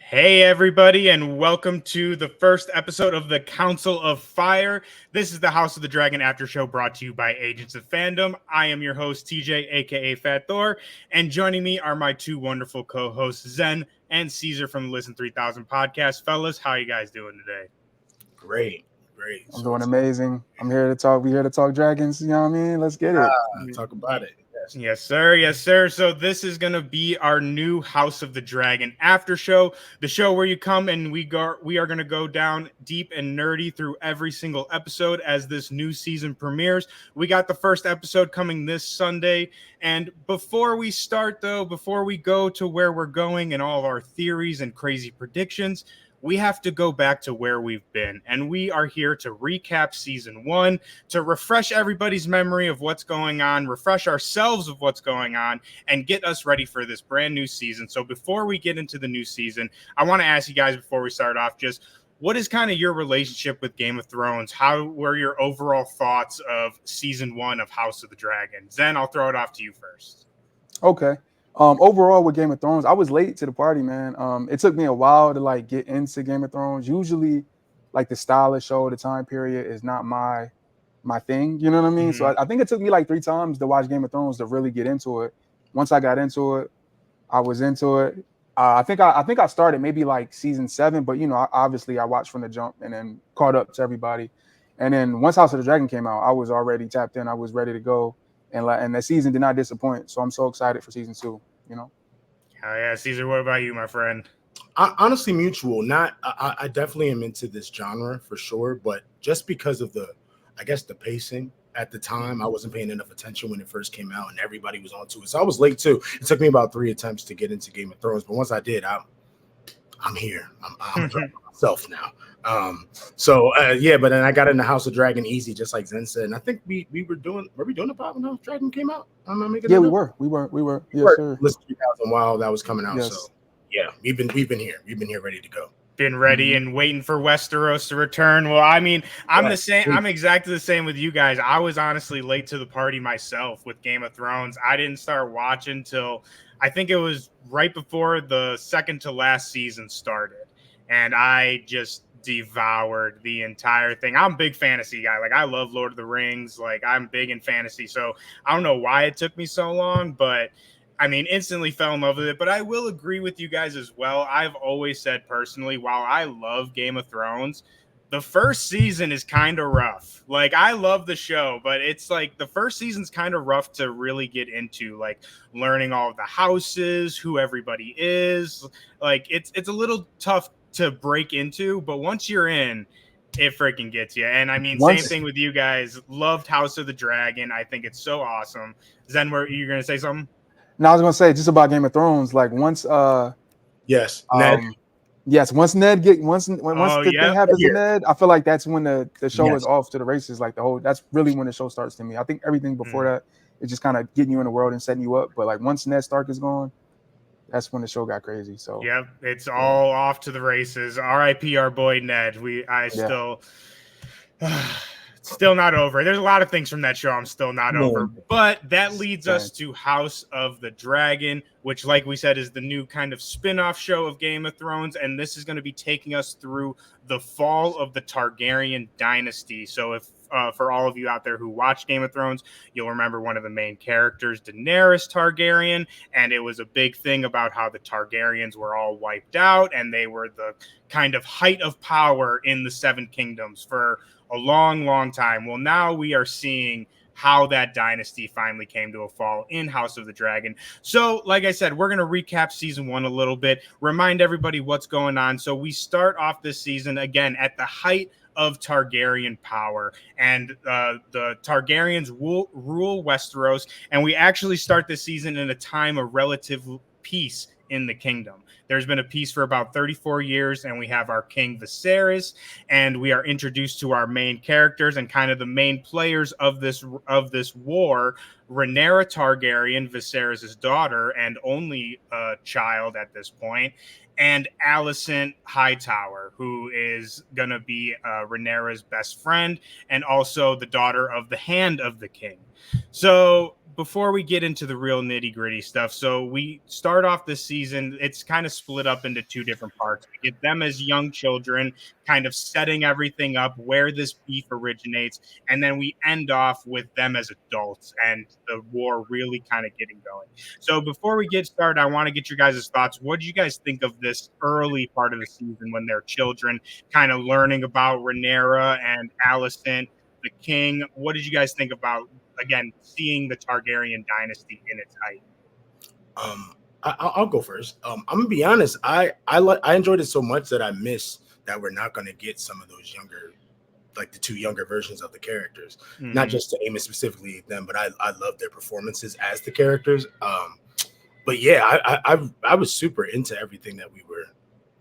Hey, everybody, and welcome to the first episode of the Council of Fire. This is the House of the Dragon after show brought to you by Agents of Fandom. I am your host, TJ, aka Fat Thor, and joining me are my two wonderful co hosts, Zen and Caesar from the Listen 3000 podcast. Fellas, how you guys doing today? Great. I'm doing amazing. I'm here to talk. We here to talk dragons. You know what I mean? Let's get it. Talk about it. Yes, sir. Yes, sir. So this is going to be our new House of the Dragon after show, the show where you come and we are going to go down deep and nerdy through every single episode as this new season premieres. We got the first episode coming this Sunday. And before we start, though, before we go to where we're going and all of our theories and crazy predictions, we have to go back to where we've been. And we are here to recap season one, to refresh everybody's memory of what's going on, refresh ourselves of what's going on, and get us ready for this brand new season. So before we get into the new season, I want to ask you guys before we start off, just what is kind of your relationship with Game of Thrones? How were your overall thoughts of season one of House of the Dragon? Zen, I'll throw it off to you first. Okay. Overall with Game of Thrones, I was late to the party, man. It took me a while to get into Game of Thrones. Usually, the style of show, the time period is not my thing. You know what I mean? Mm-hmm. So I think it took me 3 times to watch Game of Thrones to really get into it. Once I got into it, I was into it. I think I started maybe season 7, but obviously I watched from the jump and then caught up to everybody. And then once House of the Dragon came out, I was already tapped in. I was ready to go, and the season did not disappoint. So I'm so excited for season 2. Oh yeah, Caesar. What about you, my friend? Honestly, mutual. I definitely am into this genre for sure, but just because of the pacing at the time, I wasn't paying enough attention when it first came out, and everybody was onto it. So I was late too. It took me about 3 attempts to get into Game of Thrones, but once I did, I'm here. I'm myself now. But then I got into House of Dragon easy, just like Zen said. And I think we were doing it about when House of Dragon came out? Yeah, we were. Yes, sir. Listen, 3000 while that was coming out. Yes. So yeah, we've been here. We've been here ready to go. Been ready and waiting for Westeros to return. Well, I mean, I'm the same. I'm exactly the same with you guys. I was honestly late to the party myself with Game of Thrones. I didn't start watching till I think it was right before the second to last season started, and I just devoured the entire thing. I'm a big fantasy guy. I love Lord of the Rings. I'm big in fantasy. So I don't know why it took me so long, but I mean, instantly fell in love with it. But I will agree with you guys as well. I've always said personally, while I love Game of Thrones, the first season is kind of rough. I love the show, but it's the first season's kind of rough to really get into, learning all of the houses, who everybody is. It's a little tough to break into, but once you're in, it freaking gets you. And I mean, same thing with you guys. Loved House of the Dragon. I think it's so awesome. Zen, were you going to say something? No, I was gonna say just about Game of Thrones. Once yes, Ned. Yes, once Ned thing happens to Ned, I feel like that's when the show is off to the races. That's really when the show starts to me. I think everything before that is just kind of getting you in the world and setting you up. But once Ned Stark is gone, that's when the show got crazy. So yep, it's all off to the races. R.I.P. our boy Ned. Still not over. There's a lot of things from that show I'm still not over. But that leads us to House of the Dragon, which, like we said, is the new kind of spin-off show of Game of Thrones. And this is going to be taking us through the fall of the Targaryen dynasty. So if for all of you out there who watch Game of Thrones, you'll remember one of the main characters, Daenerys Targaryen. And it was a big thing about how the Targaryens were all wiped out. And they were the kind of height of power in the Seven Kingdoms for a long, long time. Well, now we are seeing how that dynasty finally came to a fall in House of the Dragon. So, like I said, we're going to recap season 1 a little bit, remind everybody what's going on. So we start off this season, again, at the height of Targaryen power, and the Targaryens rule Westeros, and we actually start this season in a time of relative peace in the kingdom. There's been a peace for about 34 years, and we have our king Viserys, and we are introduced to our main characters and kind of the main players of this war. Rhaenyra Targaryen, Viserys' daughter and only child at this point, and Alicent Hightower, who is going to be Rhaenyra's best friend and also the daughter of the Hand of the King. So before we get into the real nitty gritty stuff, so we start off this season, it's kind of split up into two different parts. We get them as young children, kind of setting everything up, where this beef originates, and then we end off with them as adults and the war really kind of getting going. So before we get started, I want to get your guys' thoughts. What do you guys think of this early part of the season when they're children, kind of learning about Rhaenyra and Alicent, the king? What did you guys think about, again, seeing the Targaryen dynasty in its height? I'll go first. I'm gonna be honest. I enjoyed it so much that I miss that we're not gonna get some of those younger, like the two younger versions of the characters. Not just to aim it specifically at them, but I love their performances as the characters. But yeah, I was super into everything that we were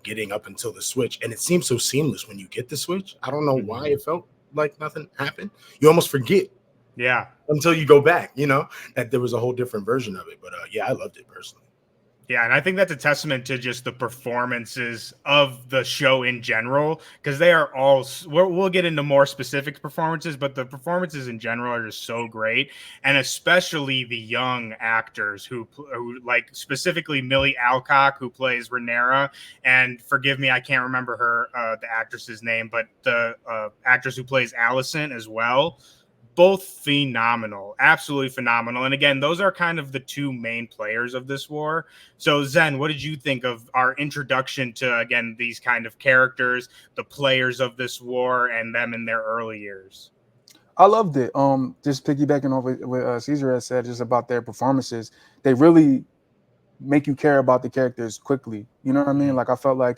getting up until the switch, and it seemed so seamless when you get the switch. I don't know why it felt like nothing happened. You almost forget. Yeah. Until you go back, that there was a whole different version of it. But yeah, I loved it personally. Yeah, and I think that's a testament to just the performances of the show in general, because they are all, we'll get into more specific performances, but the performances in general are just so great. And especially the young actors who like specifically Millie Alcock, who plays Rhaenyra, and forgive me, I can't remember her, the actress's name, but the actress who plays Alicent as well. Both phenomenal, absolutely phenomenal. And again, those are kind of the two main players of this war. So Zen, what did you think of our introduction to, again, these kind of characters, the players of this war, and them in their early years? I loved it. Just piggybacking off what Caesar has said, just about their performances, they really make you care about the characters quickly. You know what I mean? Like, I felt like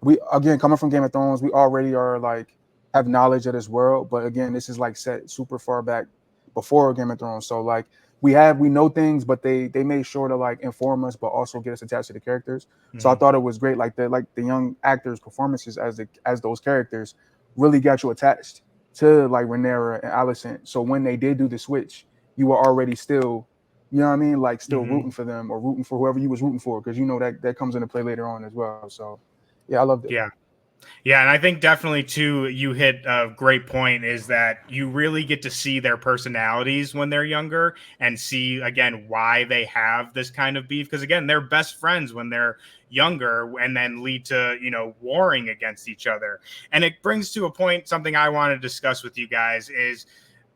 we, again, coming from Game of Thrones, we already are like, have knowledge of this world, but again, this is like set super far back before Game of Thrones. So like we know things, but they made sure to like inform us, but also get us attached to the characters. So I thought it was great. Like the young actors' performances as those characters really got you attached to like Rhaenyra and Alicent. So when they did do the switch, you were already still, you know what I mean, like still rooting for them or rooting for whoever you was rooting for, because you know that comes into play later on as well. So yeah, I loved it. Yeah, and I think definitely too, you hit a great point, is that you really get to see their personalities when they're younger and see, again, why they have this kind of beef. Because again, they're best friends when they're younger and then lead to, warring against each other. And it brings to a point, something I want to discuss with you guys is,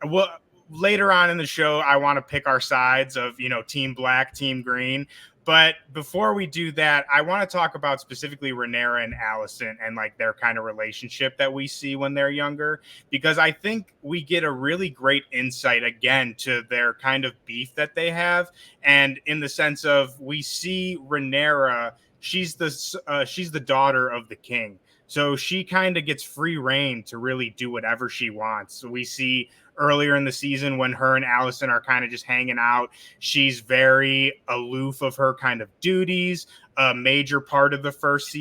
well, later on in the show, I want to pick our sides of, team black, team green. But before we do that, I want to talk about specifically Rhaenyra and Alicent and like their kind of relationship that we see when they're younger, because I think we get a really great insight again to their kind of beef that they have. And in the sense of, we see Rhaenyra, she's the daughter of the king. So she kind of gets free reign to really do whatever she wants. So we see earlier in the season when her and Alicent are kind of just hanging out, she's very aloof of her kind of duties. A major part of the first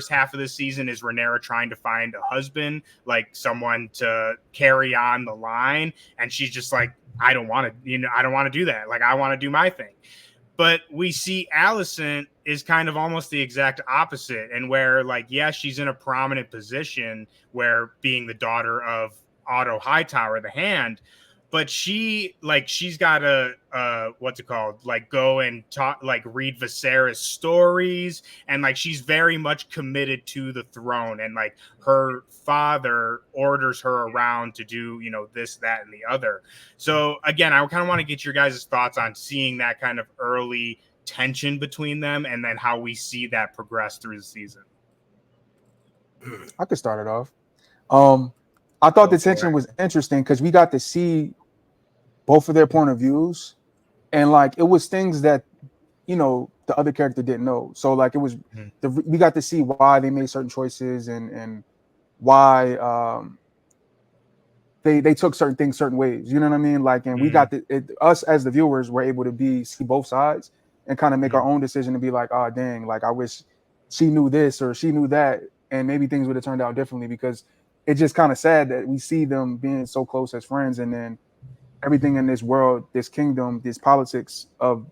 half of the season is Rhaenyra trying to find a husband, like someone to carry on the line, and she's just like, I don't want to do that. Like, I want to do my thing. But we see Alicent is kind of almost the exact opposite, and where, like, yeah, she's in a prominent position where being the daughter of Otto Hightower, the Hand, but she's got to what's it called, like, go and talk, like, read Viserys stories, and like she's very much committed to the throne, and like her father orders her around to do this, that, and the other. So again, I kind of want to get your guys' thoughts on seeing that kind of early tension between them, and then how we see that progress through the season. I could start it off. I thought the tension was interesting because we got to see both of their point of views, and like it was things that the other character didn't know. So like it was we got to see why they made certain choices and why they took certain things certain ways. You know what I mean? Like, and we got us as the viewers were able to see both sides and kind of make our own decision and be like, oh dang, like I wish she knew this or she knew that, and maybe things would have turned out differently, because it's just kind of sad that we see them being so close as friends, and then everything in this world, this kingdom, this politics of,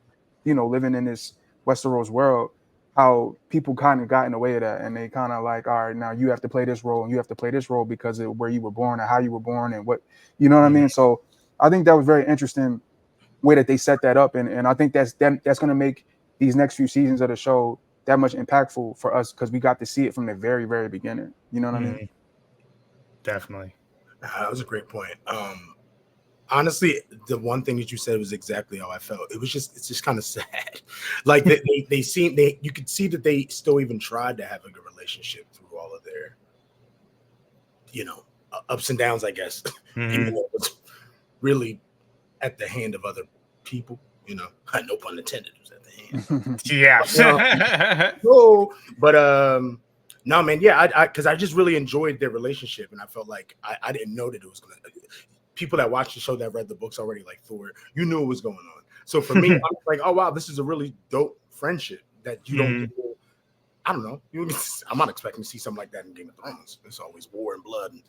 living in this Westeros world, how people kind of got in the way of that. And they kind of like, all right, now you have to play this role and you have to play this role because of where you were born and how you were born and what, you know what I mean? So I think that was very interesting. way that they set that up, and I think that's going to make these next few seasons of the show that much impactful for us because we got to see it from the very, very beginning. You know what I mean? Definitely. That was a great point. Honestly, the one thing that you said was exactly how I felt. It's just kind of sad. Like you could see that they still even tried to have a good relationship through all of their, ups and downs, I guess. Even though it was really at the hand of other people, no pun intended, it was at the hand. Yeah. No, man, yeah, because I just really enjoyed their relationship, and I felt like I didn't know that it was gonna. People that watched the show that read the books already, like Thor, you knew what was going on. So for me, I was like, oh wow, this is a really dope friendship that you don't. I don't know. I'm not expecting to see something like that in Game of Thrones. It's always war and blood, and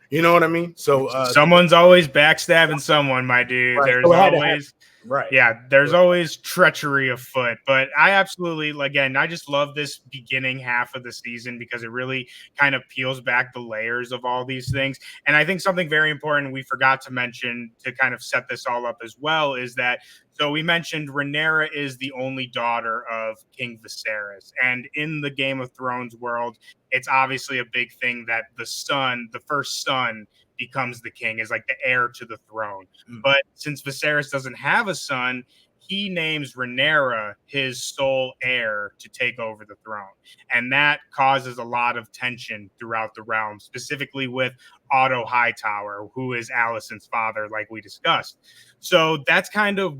you know what I mean. So someone's always backstabbing someone, my dude. Right. There's always. Right. Yeah, there's always treachery afoot, but I absolutely, again, I just love this beginning half of the season because it really kind of peels back the layers of all these things. And I think something very important we forgot to mention to kind of set this all up as well is that, so we mentioned Rhaenyra is the only daughter of King Viserys. And in the Game of Thrones world, it's obviously a big thing that the first son, becomes the king, is like the heir to the throne. But since Viserys doesn't have a son, he names Rhaenyra his sole heir to take over the throne. And that causes a lot of tension throughout the realm, specifically with Otto Hightower, who is Alicent's father, like we discussed. So that's kind of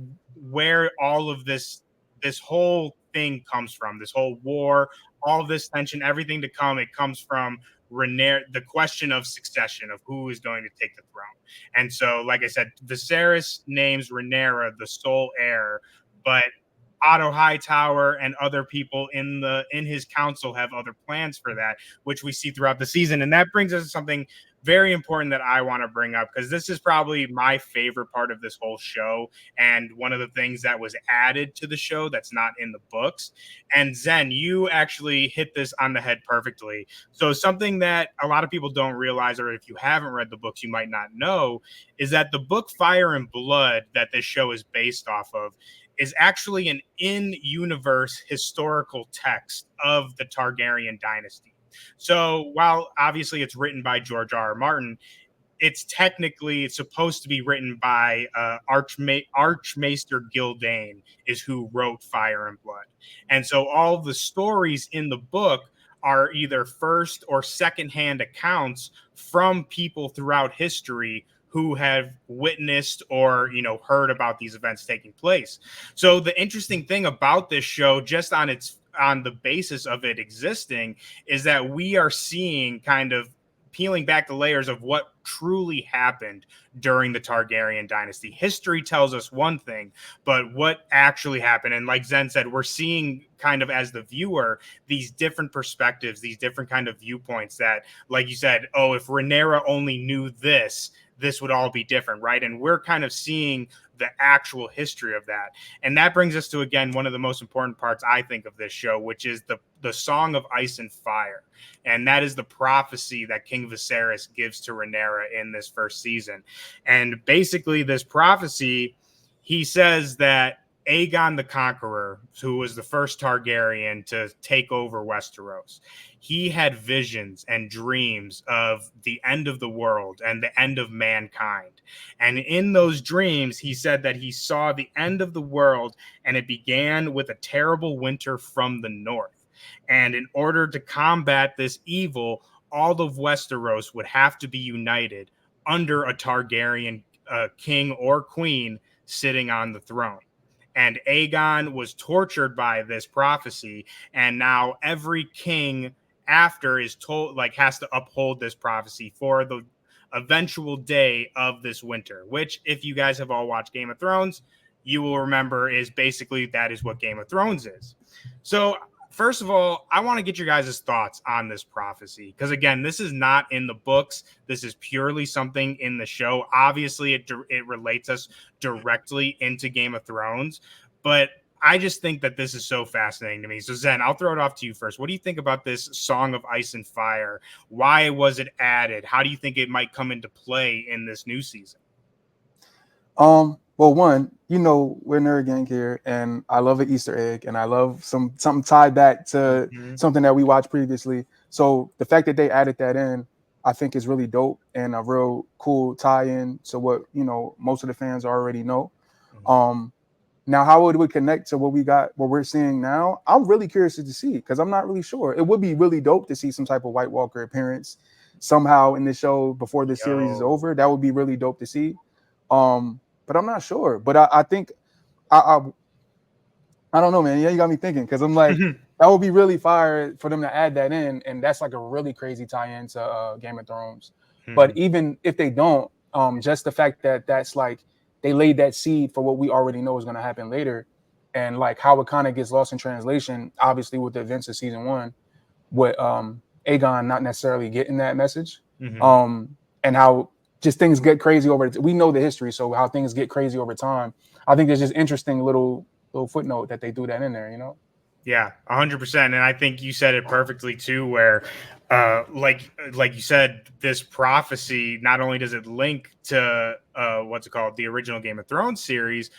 where all of this whole thing comes from, this whole war, all this tension, everything to come. It comes from Rhaenyra, the question of succession, of who is going to take the throne. And so, like I said, Viserys names Rhaenyra the sole heir, but Otto Hightower and other people in his council have other plans for that, which we see throughout the season. And that brings us to something very important that I want to bring up, because this is probably my favorite part of this whole show, and one of the things that was added to the show that's not in the books. And Zen, you actually hit this on the head perfectly. So something that a lot of people don't realize, or if you haven't read the books, you might not know, is that the book Fire and Blood that this show is based off of is actually an in-universe historical text of the Targaryen dynasty. So while obviously it's written by George R. R. Martin, it's supposed to be written by Archmaester Gildane is who wrote Fire and Blood. And so all the stories in the book are either first or secondhand accounts from people throughout history who have witnessed or, heard about these events taking place. So the interesting thing about this show, just on the basis of it existing, is that we are seeing kind of peeling back the layers of what truly happened during the Targaryen dynasty. History tells us one thing, but what actually happened, and like Zen said, we're seeing kind of as the viewer these different perspectives, these different kind of viewpoints that, like you said, oh, if Rhaenyra only knew this would all be different, right? And we're kind of seeing the actual history of that. And that brings us to, again, one of the most important parts, I think, of this show, which is the Song of Ice and Fire. And that is the prophecy that King Viserys gives to Rhaenyra in this first season. And basically this prophecy, he says that Aegon the Conqueror, who was the first Targaryen to take over Westeros, he had visions and dreams of the end of the world and the end of mankind. And in those dreams, he said that he saw the end of the world, and it began with a terrible winter from the north. And in order to combat this evil, all of Westeros would have to be united under a Targaryen king or queen sitting on the throne. And Aegon was tortured by this prophecy, and now every king after is told, has to uphold this prophecy for the eventual day of this winter, which, if you guys have all watched Game of Thrones, you will remember is basically that is what Game of Thrones is. So first of all, I want to get your guys' thoughts on this prophecy, because again, this is not in the books. This is purely something in the show. Obviously, it relates us directly into Game of Thrones, but I just think that this is so fascinating to me. So Zen, I'll throw it off to you first. What do you think about this Song of Ice and Fire? Why was it added? How do you think it might come into play in this new season? Well, Well, one, we're Nerd Gang here, and I love an Easter egg, and I love something tied back to something that we watched previously. So the fact that they added that in, I think is really dope and a real cool tie-in to what most of the fans already know. Now, how it would connect to what we're seeing now, I'm really curious to see, because I'm not really sure. It would be really dope to see some type of White Walker appearance somehow in the show before the series is over. That would be really dope to see. But I'm not sure. But I think I don't know, man. Yeah, you got me thinking, because I'm like, that would be really fire for them to add that in, and that's like a really crazy tie-in to Game of Thrones. But even if they don't, just the fact that that's like they laid that seed for what we already know is going to happen later, and like how it kind of gets lost in translation, obviously with the events of season 1, with Aegon not necessarily getting that message, and how just things get crazy we know the history, so how things get crazy over time. I think there's just interesting little footnote that they do that in there. Yeah, 100%. And I think you said it perfectly too, where like you said, this prophecy, not only does it link to what's it called, the original Game of Thrones series,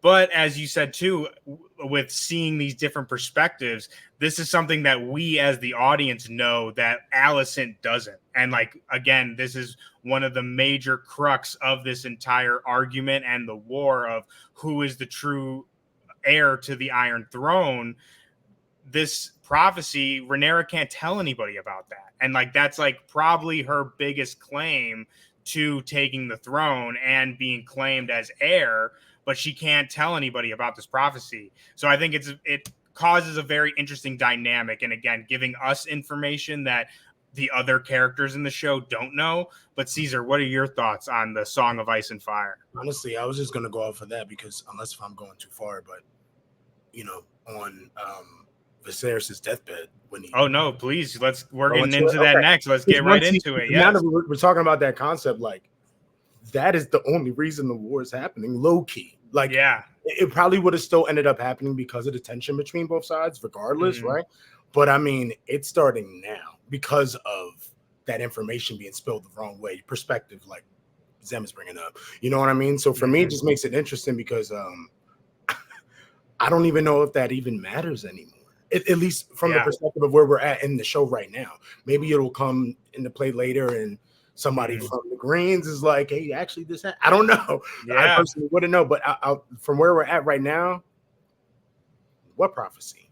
but as you said too, with seeing these different perspectives, this is something that we as the audience know that Alicent doesn't. And like, again, this is one of the major crux of this entire argument and the war of who is the true heir to the Iron Throne. This prophecy, Rhaenyra can't tell anybody about that. And like, that's like probably her biggest claim to taking the throne and being claimed as heir, but she can't tell anybody about this prophecy. So I think it causes a very interesting dynamic. And again, giving us information that the other characters in the show don't know. But Caesar, what are your thoughts on the Song of Ice and Fire? Honestly, I was just going to go off of that, because unless if I'm going too far, but on Viserys' deathbed, when he... Oh no, please, we're getting into that next. Let's get right into it. Now that we're talking about that concept, like, that is the only reason the war is happening, low key. Like, yeah, it probably would have still ended up happening because of the tension between both sides, regardless, right? But I mean, it's starting now because of that information being spilled the wrong way. Perspective, like Zem is bringing up, you know what I mean? So for me, it just makes it interesting, because I don't even know if that even matters anymore. At least from the perspective of where we're at in the show right now. Maybe it'll come into play later, and somebody from the Greens is like, hey, actually this I don't know. I personally wouldn't know, but from where we're at right now, what prophecy?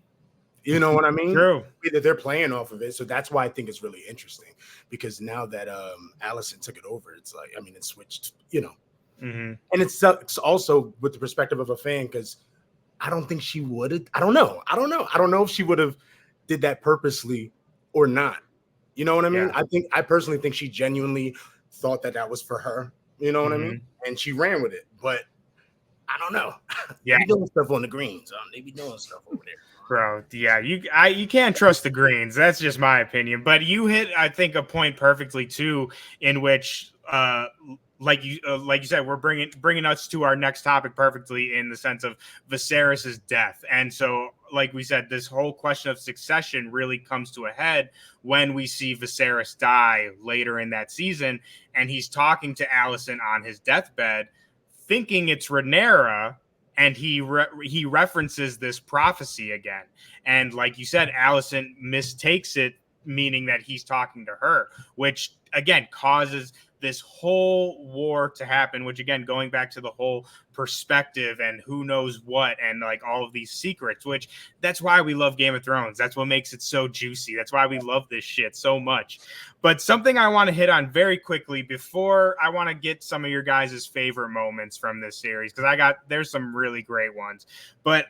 You know what I mean? True. That they're playing off of it. So that's why I think it's really interesting, because now that Alicent took it over, it's like, I mean, it switched, and it's also with the perspective of a fan, because I don't think she would have. I don't know if she would have did that purposely or not. You know what I mean? I personally think she genuinely thought that was for her. You know what I mean? And she ran with it. But I don't know. Yeah, they be doing stuff on the Greens. They be doing stuff over there. Bro, yeah, you can't trust the Greens. That's just my opinion. But you hit, I think, a point perfectly too, in which, like you said, we're bringing us to our next topic perfectly, in the sense of Viserys' death. And so, like we said, this whole question of succession really comes to a head when we see Viserys die later in that season, and he's talking to Alicent on his deathbed, thinking it's Rhaenyra. And he references this prophecy again. And like you said, Alicent mistakes it, meaning that he's talking to her, which again causes this whole war to happen, which again, going back to the whole perspective and who knows what, and like all of these secrets, which that's why we love Game of Thrones. That's what makes it so juicy. That's why we love this shit so much. But something I want to hit on very quickly before I want to get some of your guys' favorite moments from this series, because there's some really great ones, but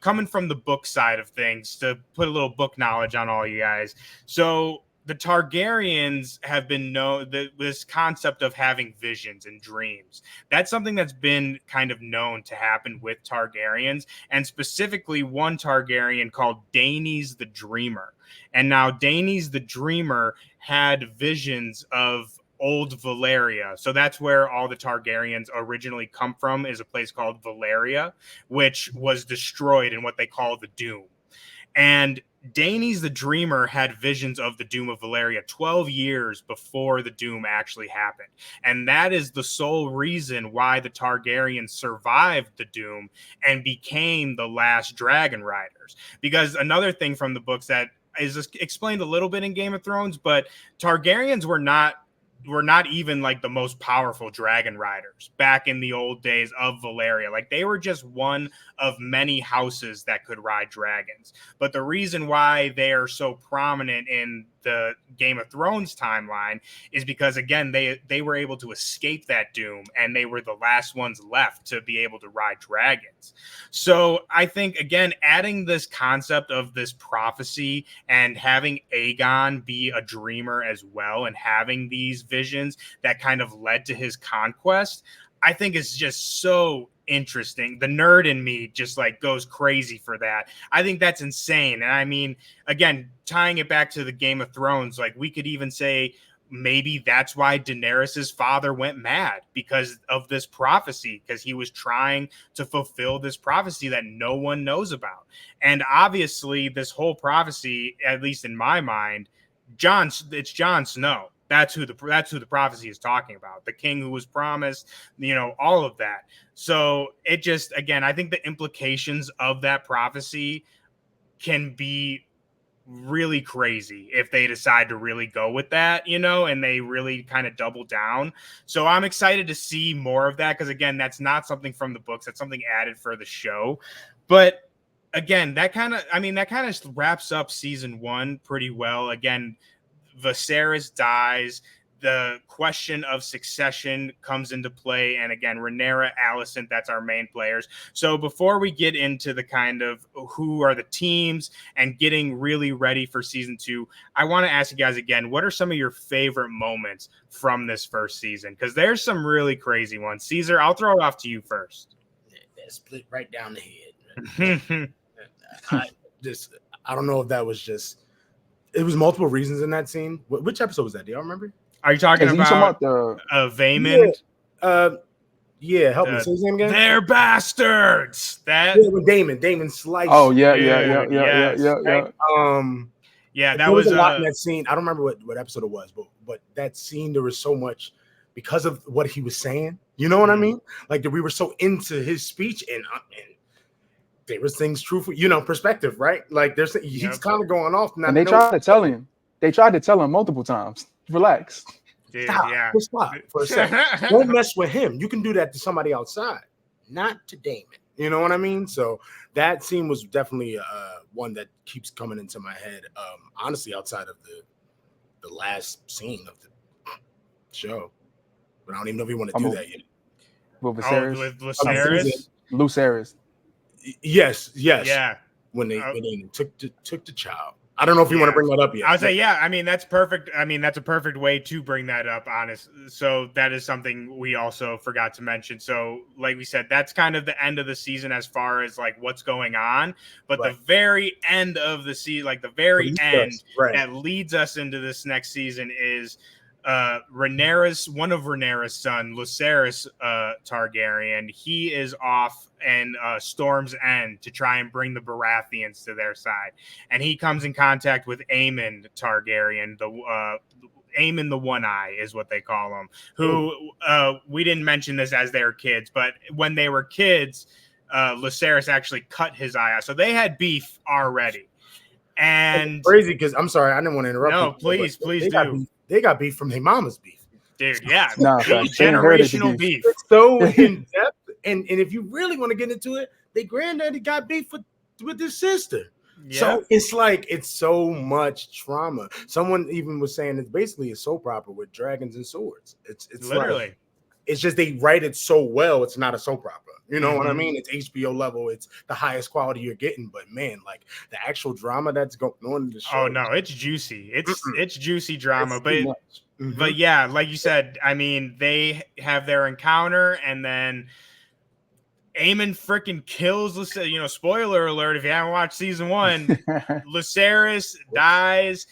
coming from the book side of things, to put a little book knowledge on all you guys. So the Targaryens have been known, this concept of having visions and dreams. That's something that's been kind of known to happen with Targaryens, and specifically one Targaryen called Daenys the Dreamer. And now Daenys the Dreamer had visions of old Valyria. So that's where all the Targaryens originally come from, is a place called Valyria, which was destroyed in what they call the Doom. And Daenerys the Dreamer had visions of the doom of Valyria 12 years before the doom actually happened. And that is the sole reason why the Targaryens survived the doom and became the last dragon riders. Because another thing from the books that is explained a little bit in Game of Thrones, but Targaryens were not even like the most powerful dragon riders back in the old days of Valyria. Like they were just one of many houses that could ride dragons. But the reason why they are so prominent in the Game of Thrones timeline is because, again, they were able to escape that doom, and they were the last ones left to be able to ride dragons. So I think, again, adding this concept of this prophecy and having Aegon be a dreamer as well, and having these visions that kind of led to his conquest, I think is just so interesting. The nerd in me just like goes crazy for that. I think that's insane. And I mean, again, tying it back to the Game of Thrones, like we could even say maybe that's why Daenerys's father went mad, because of this prophecy, because he was trying to fulfill this prophecy that no one knows about. And obviously this whole prophecy, at least in my mind, it's Jon Snow. That's who the prophecy is talking about. The king who was promised, all of that. So it just, again, I think the implications of that prophecy can be really crazy if they decide to really go with that, and they really kind of double down. So I'm excited to see more of that, because again, that's not something from the books. That's something added for the show. But again, that kind of wraps up season 1 pretty well. Again, Viserys dies. The question of succession comes into play. And again, Rhaenyra, Alicent, that's our main players. So before we get into the kind of who are the teams and getting really ready for season 2, I want to ask you guys again, what are some of your favorite moments from this first season? Because there's some really crazy ones. Caesar, I'll throw it off to you first. That split right down the head. I don't know if that was just... It was multiple reasons in that scene. Which episode was that? Do y'all remember? Are you talking about the Vaemond? Yeah. Help me. Say his name again. They're bastards. When Damon sliced. Oh yeah. Yeah. That was a lot in that scene. I don't remember what episode it was, but that scene, there was so much because of what he was saying. You know what I mean? Like we were so into his speech, and there was things truthful, perspective, right? Like he's kind of going off. And they tried to tell him. They tried to tell him multiple times. Relax. Dude, Stop for a second. Don't mess with him. You can do that to somebody outside, not to Damon. You know what I mean? So that scene was definitely one that keeps coming into my head. Honestly, outside of the last scene of the show, but I don't even know if we want to do that yet. With Viserys? With Lucerys? Lucerys. Yes. Yeah. When they took the child. I don't know if you want to bring that up yet. I would say, I mean, that's perfect. I mean, that's a perfect way to bring that up, honest. So that is something we also forgot to mention. So like we said, that's kind of the end of the season as far as like what's going on. But the very end of the season, like the very end that leads us into this next season is one of Rhaenyra's son, Lucerys Targaryen. He is off in Storm's End to try and bring the Baratheons to their side, and he comes in contact with Aemon Targaryen, Aemon the One Eye is what they call him. Who we didn't mention this as they were kids, but when they were kids, Lucerys actually cut his eye out, so they had beef already. And it's crazy because I'm sorry, I didn't want to interrupt. No, please do. They got beef from their mama's beef. Dude, yeah. Generational beef. It's so in depth. And if you really want to get into it, their granddaddy got beef with his sister. Yeah. So it's like it's so much trauma. Someone even was saying it's basically a soap opera with dragons and swords. It's literally like, it's just they write it so well, it's not a soap opera. You know what I mean? It's HBO level. It's the highest quality you're getting. But man, like the actual drama that's going on in the show. Oh no, it's juicy. It's juicy drama. But yeah, like you said, I mean, they have their encounter, and then Aemon freaking kills Lucerys. Spoiler alert if you haven't watched season 1. Lucerys dies.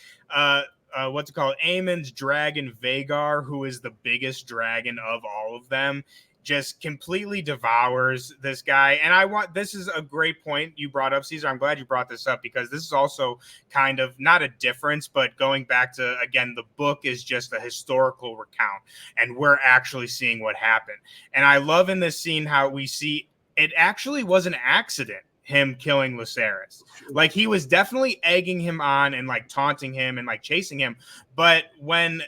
What's it called? Aemon's dragon Vhagar, who is the biggest dragon of all of them, just completely devours this guy. And this is a great point you brought up, Caesar. I'm glad you brought this up, because this is also kind of not a difference, but going back to, again, the book is just a historical recount, and we're actually seeing what happened. And I love in this scene how we see it actually was an accident, him killing Lucerys. Like, he was definitely egging him on and like taunting him and like chasing him. But when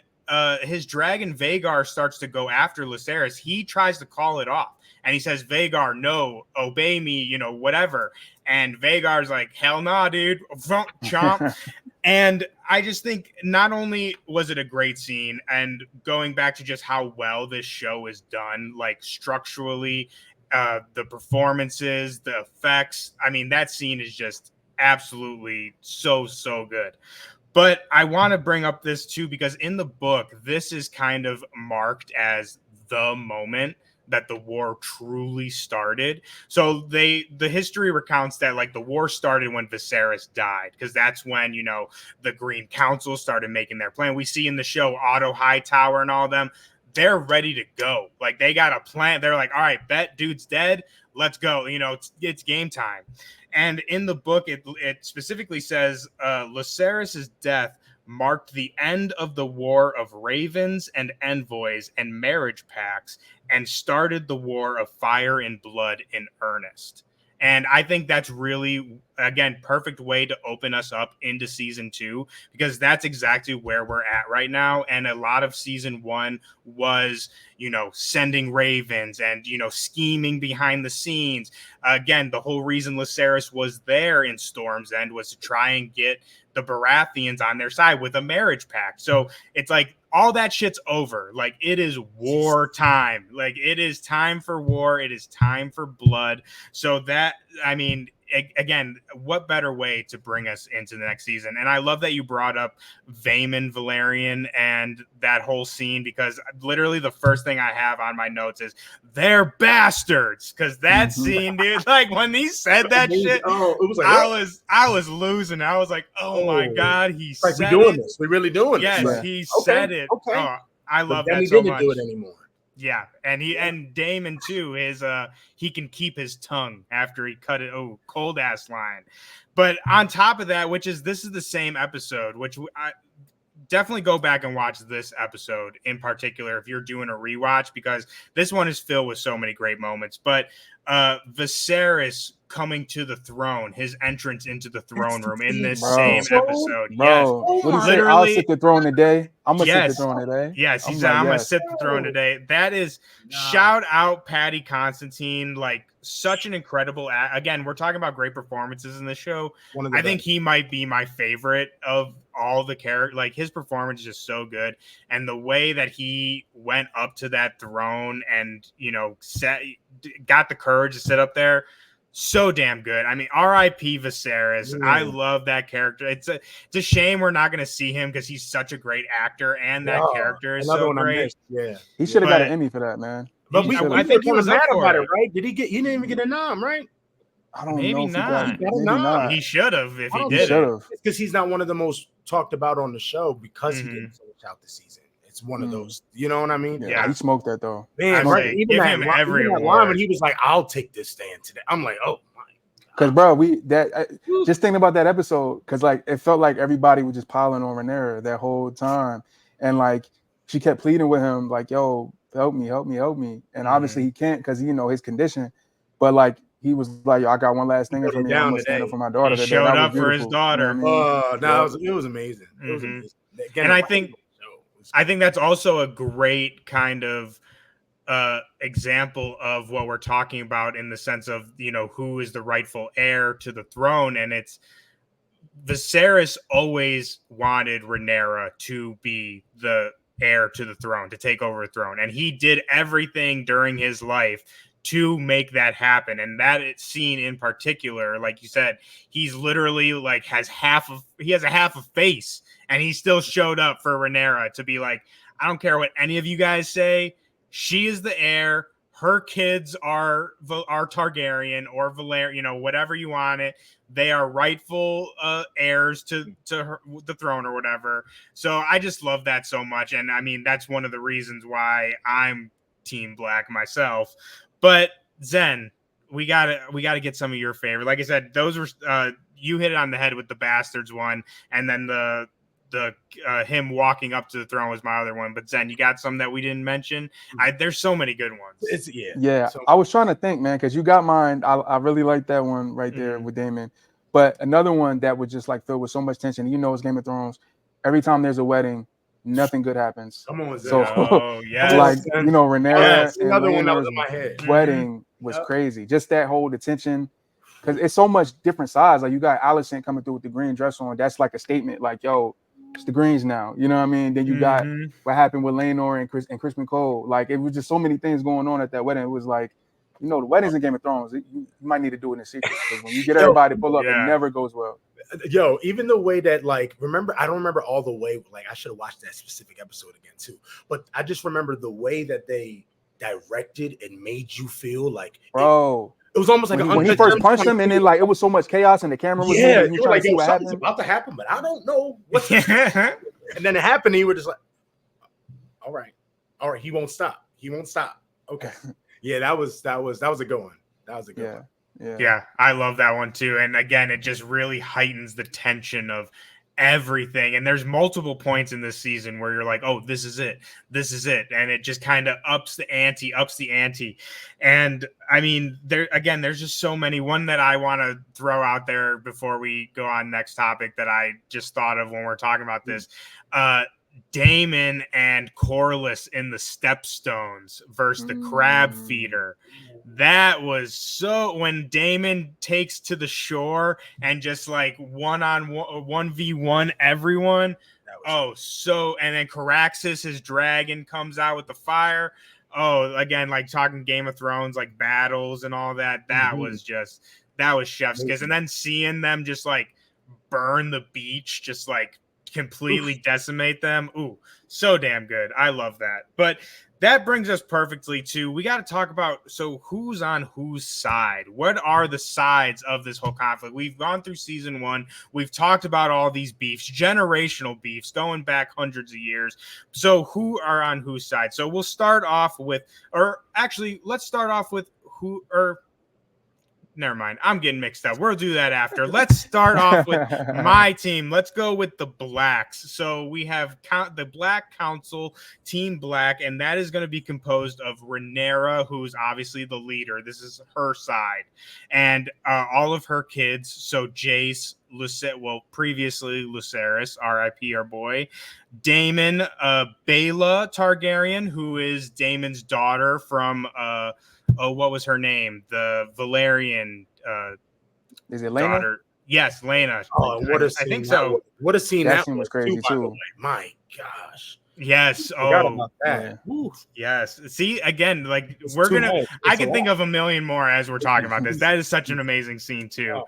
his dragon Vhagar starts to go after Lucerys, he tries to call it off. And he says, Vhagar, no, obey me, whatever. And Vagar's like, hell nah, dude. Chomp. And I just think not only was it a great scene, and going back to just how well this show is done, like structurally, the performances, the effects. I mean, that scene is just absolutely so good. But I want to bring up this too, because in the book, this is kind of marked as the moment that the war truly started. So the history recounts that like the war started when Viserys died, because that's when, the Green Council started making their plan. We see in the show Otto Hightower and all them, they're ready to go. Like, they got a plan. They're like, all right, bet dude's dead. Let's go. It's game time. And in the book, it specifically says Lucerys' death marked the end of the war of ravens and envoys and marriage pacts, and started the war of fire and blood in earnest. And I think that's really, again, perfect way to open us up into season 2, because that's exactly where we're at right now. And a lot of season 1 was, sending ravens and, scheming behind the scenes. Again, the whole reason Lucerys was there in Storm's End was to try and get the Baratheons on their side with a marriage pact. So it's like all that shit's over. Like, it is war time. Like, it is time for war. It is time for blood. So that, I mean, again, what better way to bring us into the next season? And I love that you brought up Vaemon Valerian and that whole scene, because literally the first thing I have on my notes is they're bastards. Because that scene, dude, like when he said that shit, it was like, I was losing. I was like, oh my God, he said we're doing this. We're really doing this. Yes, he said it. Okay. Oh, I love that so much. He didn't do it anymore. Yeah, and Daemon too, he can keep his tongue after he cut it. Oh, cold ass line. But on top of that, this is the same episode, which I definitely go back and watch this episode in particular if you're doing a rewatch, because this one is filled with so many great moments. But Viserys coming to the throne, his entrance into the throne room in this same episode. Yes, literally, I'll sit the throne today. I'm gonna sit the throne today. Yes, he said, I'm gonna sit the throne today. That is shout out Paddy Constantine, like such an incredible. Again, we're talking about great performances in the show. I think he might be my favorite of all the characters. Like, his performance is just so good, and the way that he went up to that throne and got the courage to sit up there. So damn good. I mean, R.I.P. Viserys. I love that character. It's a shame we're not going to see him, because he's such a great actor, and that character is so great. Yeah, he should have got an Emmy for that, man. But I think he was mad about it, right? Did he get? He didn't even get a nom, right? I don't know. Maybe not. He should have if he did. It's because he's not one of the most talked about on the show, because he didn't finish out the season. It's one of those, you know what I mean? Yeah, he smoked that though. Man, right? Even that line when he was like, "I'll take this stand today." I'm like, "Oh my!" Because bro, just thinking about that episode, because like it felt like everybody was just piling on Rhaenyra that whole time, and like she kept pleading with him, like, "Yo, help me," and obviously he can't, because his condition, but like he was like, "Yo, I got one last thing for me. I'm gonna stand up for my daughter." He showed up for his daughter. It was amazing. It was amazing. Again, and I think that's also a great kind of example of what we're talking about, in the sense of, who is the rightful heir to the throne. And it's Viserys always wanted Rhaenyra to be the heir to the throne, to take over the throne. And he did everything during his life to make that happen. And that scene in particular, like you said, he's literally like he has a half a face, and he still showed up for Rhaenyra to be like, I don't care what any of you guys say. She is the heir. Her kids are Targaryen or Valerian, whatever you want it. They are rightful heirs to the throne or whatever. So I just love that so much. And I mean, that's one of the reasons why I'm Team Black myself. But Zen, we gotta get some of your favorite. Like I said, those were you hit it on the head with the Bastards one, and then the him walking up to the throne was my other one. But Zen, you got some that we didn't mention. There's so many good ones. Yeah. So, I was trying to think, man, because you got mine. I really like that one right there with Daemon. But another one that would just like filled with so much tension. You know, it's Game of Thrones. Every time there's a wedding, nothing good happens. Come on, Zen. So, like, you know, Rhaenyra and another one that was in my head. Wedding was crazy. Just that whole tension, because it's so much different sides. Like, you got Alicent coming through with the green dress on. That's like a statement. Like, yo, it's the Greens now. You know what I mean? Then you got what happened with Laenor and Crispin Cole. Like, it was just so many things going on at that wedding. It was like, you know, the weddings in Game of Thrones, you might need to do it in secret, because when you get everybody pull up, it never goes well. Yo, even the way that, like, I don't remember all the way, like, I should have watched that specific episode again too, but I just remember the way that they directed and made you feel like, bro, it was almost like when he first punched him, and then like it was so much chaos and the camera was moving, you were trying to see what happened. About to happen, but I don't know what's and then it happened, and you were just like, all right, he won't stop. Okay. Yeah, that was a good one. That was a good one. Yeah, I love that one too. And again, it just really heightens the tension of everything. And there's multiple points in this season where you're like, oh, this is it. And it just kind of ups the ante. And I mean, there's just so many. One that I want to throw out there before we go on next topic that I just thought of when we're talking about this. Daemon and Corlys in the Stepstones versus the Crab Feeder. That was so, when Daemon takes to the shore and just like 1v1 everyone. And then Caraxes, his dragon, comes out with the fire. Oh, again, like talking Game of Thrones, like battles and all that. That was chef's kiss. And then seeing them just like burn the beach, just like completely decimate them. Ooh, so damn good. I love that. But that brings us perfectly to, we got to talk about, so who's on whose side? What are the sides of this whole conflict? We've gone through season 1. We've talked about all these beefs, generational beefs going back hundreds of years. So who are on whose side? So we'll start off with, let's start off with never mind. I'm getting mixed up. We'll do that after. Let's start off with my team. Let's go with the Blacks. So we have the Black Council, Team Black, and that is going to be composed of Rhaenyra, who's obviously the leader. This is her side. And all of her kids. So Jace, previously Lucerys, R.I.P. our boy. Daemon, Baela Targaryen, who is Daemon's daughter from what was her name? The Valerian is it Lena? Daughter. Yes, Lena. Oh, what a scene! I think so. What a scene that was crazy too. My gosh. Yes. Forgot about that. Yeah. Yes. See, again, like I can think of a million more as we're talking about this. That is such an amazing scene too.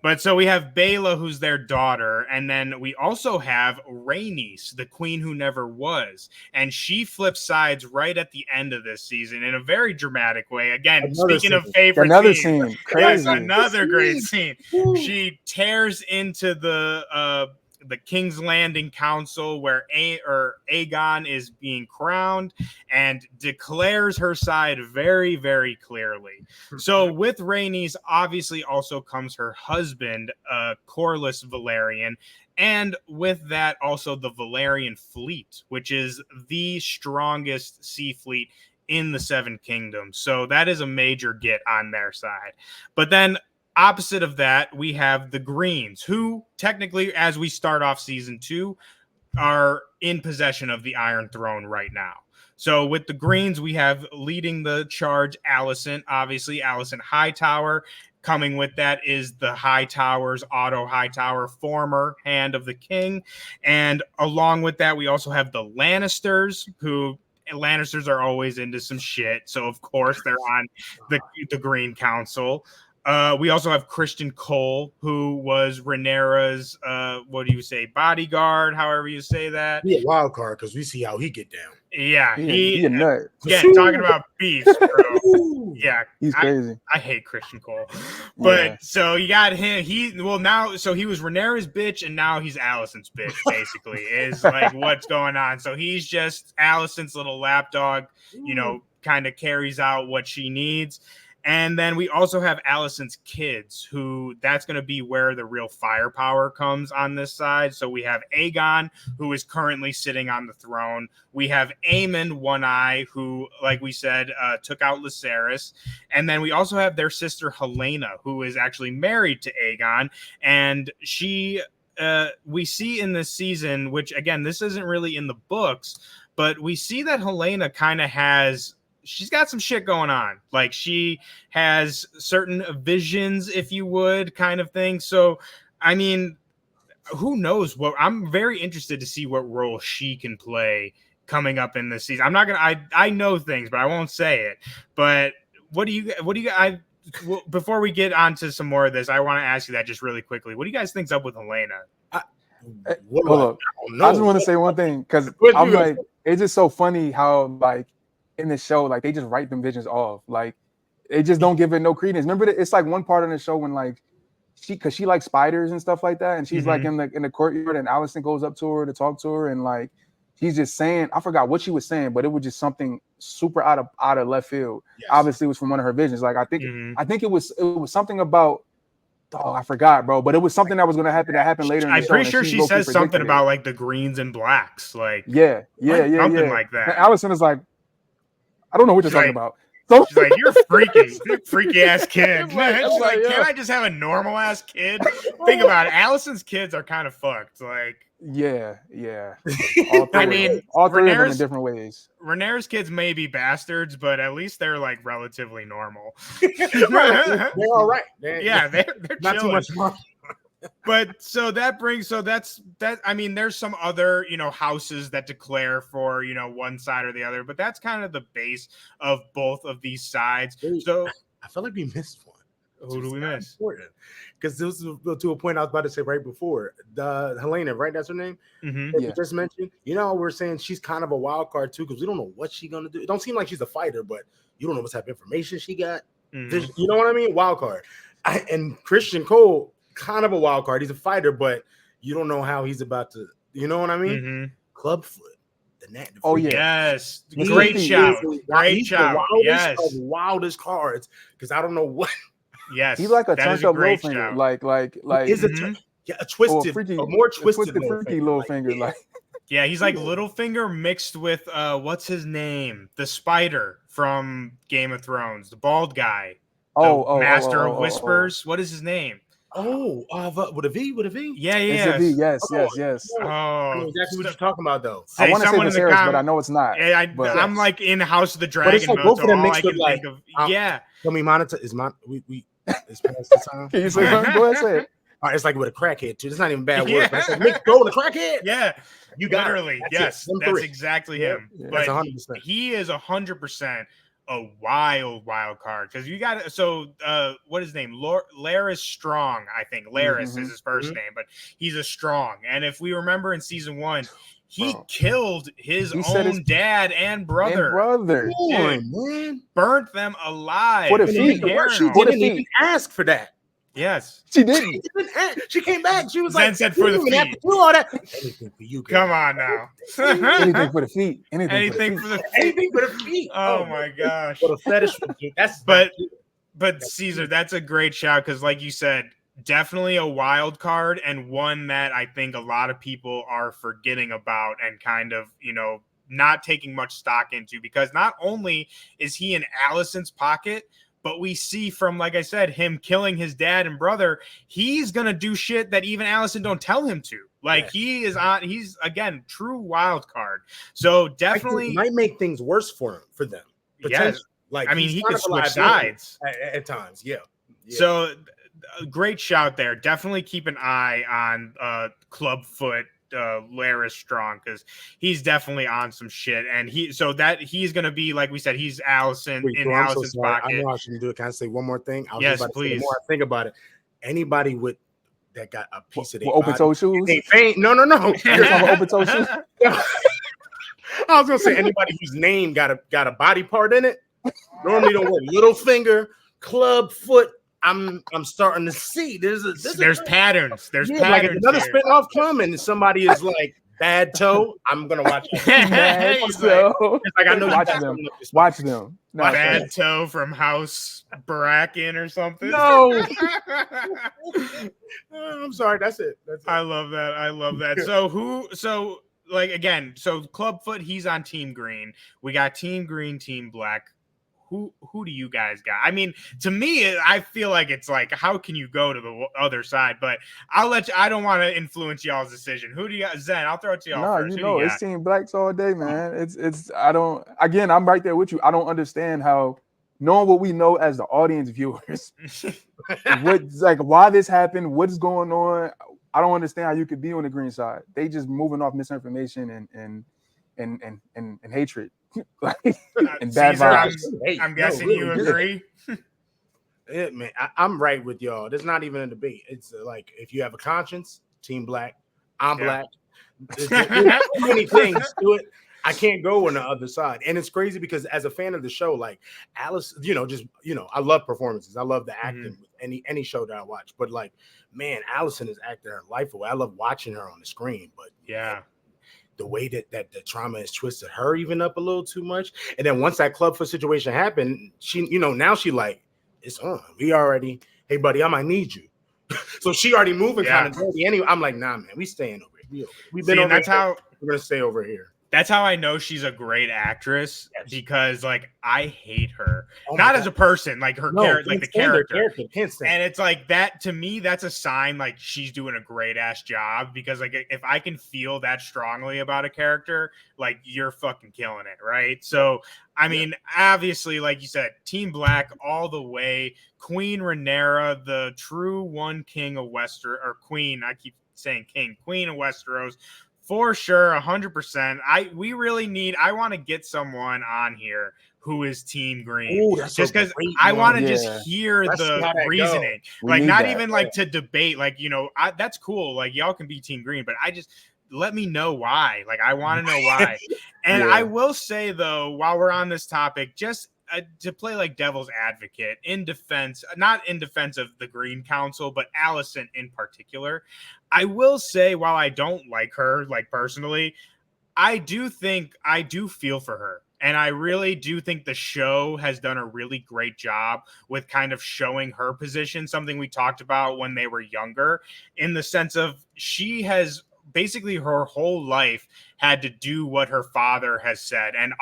But so we have Baela, who's their daughter, and then we also have Rhaenys, the queen who never was, and she flips sides right at the end of this season in a very dramatic way. Again, speaking of favorite, another scene, crazy, yes, another great scene. She tears into the King's Landing Council where Aegon is being crowned and declares her side very, very clearly. So with Rhaenys, obviously also comes her husband, Corlys Velaryon, and with that also the Velaryon fleet, which is the strongest sea fleet in the Seven Kingdoms. So that is a major get on their side. But then opposite of that, we have the Greens, who technically, as we start off season 2, are in possession of the Iron Throne right now. So with the Greens, we have leading the charge Alicent, obviously Alicent Hightower. Coming with that is the Hightowers, Otto Hightower, former Hand of the King. And along with that, we also have the Lannisters, who Lannisters are always into some shit. So of course they're on the Green Council. We also have Christian Cole, who was Rhaenyra's, bodyguard, however you say that. He a wild card because we see how he get down. Yeah, he a nut. Again, talking about beefs, bro. Yeah, he's crazy. I hate Christian Cole, but so you got him. He was Rhaenyra's bitch, and now he's Alicent's bitch. Basically, is like what's going on. So he's just Alicent's little lapdog, kind of carries out what she needs. And then we also have Alicent's kids, who that's going to be where the real firepower comes on this side. So we have Aegon, who is currently sitting on the throne. We have Aemon, One Eye, who, like we said, took out Lucerys. And then we also have their sister Helaena, who is actually married to Aegon. And she, we see in this season, which again, this isn't really in the books, but we see that Helaena kind of she's got some shit going on. Like, she has certain visions, if you would, kind of thing. So, I mean, who knows what? I'm very interested to see what role she can play coming up in this season. I'm not gonna. I know things, but I won't say it. But what do you? Before we get on to some more of this, I want to ask you that just really quickly. What do you guys think's up with Helaena? Hold up. I just want to say one thing, because I'm like, it's just so funny how, like, in the show, like, they just write them visions off. Like, they just don't give it no credence. Remember that it's like one part on the show when, like, she likes spiders and stuff like that, and she's like in the courtyard, and Alicent goes up to her to talk to her, and like she's just saying, I forgot what she was saying, but it was just something super out of left field. Yes. Obviously, it was from one of her visions. Like, I think it was something about, oh, I forgot, bro. But it was something that was going to happen later. I'm pretty sure she says something about like the greens and blacks, like something like that. And Alicent is like, I don't know what you're talking about. So she's like, you're freaky ass kid. She's like, can't I just have a normal ass kid? Think about it. Alicent's kids are kind of fucked. Like, yeah. All three of them in different ways. Rhaenyra's kids may be bastards, but at least they're like relatively normal. They're all right. They're not too much fun. But I mean, there's some other, houses that declare for, one side or the other, but that's kind of the base of both of these sides. So I feel like we missed one. Who do we miss? Because this is to a point I was about to say right before. The Helaena, right? That's her name. You just mentioned. We're saying she's kind of a wild card too, because we don't know what she's gonna do. It don't seem like she's a fighter, but you don't know what type of information she got. You know what I mean? Wild card. And Christian Cole, kind of a wild card. He's a fighter, but you don't know how he's about to. You know what I mean? Clubfoot. Yes. Great shout. Great shout. Yes. Of wildest cards, because I don't know what. Yes, he's like a turned up little finger, like is a twisted, a more twisted freaky little finger, like yeah, he's like Littlefinger mixed with what's his name, the spider from Game of Thrones, the bald guy, Master of Whispers. What is his name? With a V? Yeah. It's a V. Yes. Oh, I know exactly what you're talking about, though. I want to say Viserys, but I know it's not. Yeah, I'm like in House of the Dragon. But it's like both of them mixed with like. Tell me, monitor is we. It's past the time. Can you say something? Go ahead, say it. All right, it's like with a crackhead too. It's not even a bad word. But it's like mixed go with a crackhead. Yeah, you got literally. Yes, that's exactly him. Yeah, but that's 100%. He is 100% a wild card, because you got what is his name? Larys Strong, I think. Larys is his first name, but he's a Strong. And if we remember in season 1, he killed his own dad and brother. Man. Burnt them alive. What if she didn't even ask for that? Yes, she didn't. She came back. She was like, said for the feet. Have to do all that. Anything for you, girl. Come on now. Anything for the feet. Anything for the feet. Oh my gosh. What a fetish would do. But Caesar, that's a great shout, because like you said, definitely a wild card, and one that I think a lot of people are forgetting about and kind of, not taking much stock into, because not only is he in Alicent's pocket, but we see from, like I said, him killing his dad and brother, he's going to do shit that even Alicent don't tell him to. Like, he's again, true wild card. So definitely might make things worse for them. Yeah. Like, I mean, he could switch sides at times. Yeah. So great shout there. Definitely keep an eye on Clubfoot, Larys Strong, because he's definitely on some shit, and he's going to be, like we said, he's Alicent in Alicent's pocket. I know I shouldn't do it. Can I say one more thing? Yes, please. The more I think about it, anybody that got a piece of their open toe shoes. No. Open toe shoes. I was gonna say anybody whose name got a body part in it. Normally don't work. Littlefinger, Clubfoot. I'm starting to see there's patterns. There's patterns. Like another spinoff coming, and somebody is like Bad Toe. I'm gonna watch that. Mad He's Toe. It's like I know Watch you got them. something up your Watch spine. them. Bad Toe from House Bracken or something. No. I'm sorry. That's it. I love that. I love that. So like again, so Clubfoot, he's on Team Green. We got Team Green, Team Black. Who do you guys got? I mean, to me, I feel like it's like, how can you go to the other side? But I'll let you. I don't want to influence y'all's decision. Who do you got? Zen, I'll throw it to y'all No, first. you Who do know, you it's got? Team Blacks all day, man. It's I don't, again, I'm right there with you. I don't understand how, knowing what we know as the audience viewers, what's like why this happened, what's going on. I don't understand how you could be on the green side. They just moving off misinformation and hatred. And bad Caesar, vibes. I'm guessing really, you agree. Man, I'm right with y'all. There's not even a debate. It's like if you have a conscience, Team Black. I'm Black. There's so many things to it. I can't go on the other side. And it's crazy because as a fan of the show, like Alice, I love performances. I love the acting with any show that I watch. But like, man, Allison is acting her life away. I love watching her on the screen. But man, the way that the trauma has twisted her even up a little too much. And then once that Clubfoot situation happened, she, now she like, it's on. We already, hey buddy, I might need you. So she already moving kind of dirty. Anyway, I'm like, nah, man, we staying over here. We've been over that's here. how We're gonna stay over here. That's how I know she's a great actress, because like I hate her, Oh not as a person, like her character, like the character. And it's like that to me, that's a sign like she's doing a great ass job, because like if I can feel that strongly about a character, like you're fucking killing it, right? So I mean, obviously, like you said, Team Black all the way. Queen Rhaenyra, the true one king of Westeros, or queen. I keep saying king, queen of Westeros. For sure, 100%. I want to get someone on here who is Team Green. Ooh, that's just because I want to just hear the reasoning. Like, not even like to debate. Like, that's cool. Like, y'all can be Team Green, but let me know why. Like, I want to know why. And I will say, though, while we're on this topic, just to play like devil's advocate not in defense of the Green Council, but Allison in particular, I will say, while I don't like her, like personally, I do feel for her. And I really do think the show has done a really great job with kind of showing her position, something we talked about when they were younger, in the sense of she has basically her whole life had to do what her father has said. And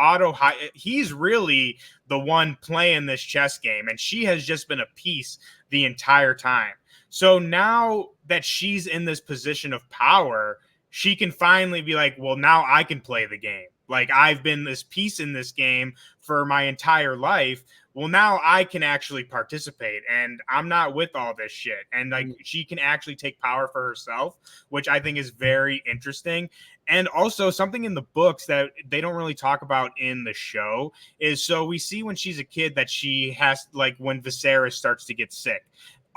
he's really the one playing this chess game, and she has just been a piece the entire time. So now that she's in this position of power, she can finally be like, well, now I can play the game. Like, I've been this piece in this game for my entire life. Well, now I can actually participate, and I'm not with all this shit. And like, she can actually take power for herself, which I think is very interesting. And also something in the books that they don't really talk about in the show is, so we see when she's a kid that she has, like, when Viserys starts to get sick,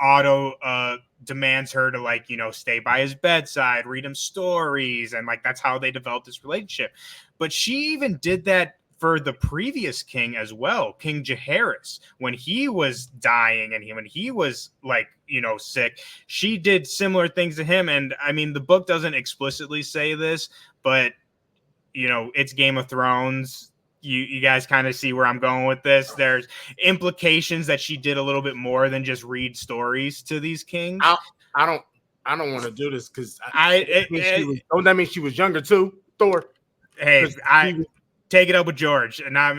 Otto demands her to, like, stay by his bedside, read him stories, and like that's how they developed this relationship. But she even did that for the previous king as well, King Jaehaerys, when he was dying and when he was like, sick, she did similar things to him. And I mean, the book doesn't explicitly say this, but it's Game of Thrones. You guys kind of see where I'm going with this. There's implications that she did a little bit more than just read stories to these kings. I don't want to do this because don't that mean she was younger too, Thor? Hey, take it up with George, and I'm,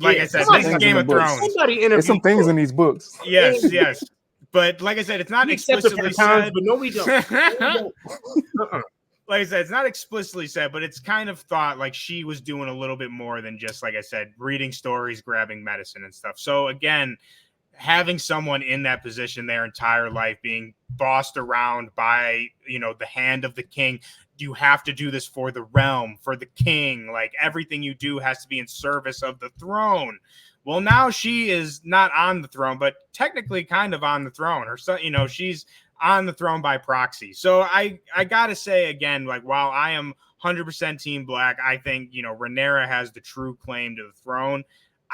like I said, this is Game of Thrones. There's some things in these books. Yes. But like I said, it's not explicitly said. But no, we don't. Like I said, it's not explicitly said, but it's kind of thought like she was doing a little bit more than just, like I said, reading stories, grabbing medicine and stuff. So again, having someone in that position their entire life, being bossed around by, the hand of the king, you have to do this for the realm, for the king. Like, everything you do has to be in service of the throne. Well, now she is not on the throne, but technically kind of on the throne. Her son, she's on the throne by proxy. So I gotta say again, like, while I am 100% Team Black, I think, Rhaenyra has the true claim to the throne.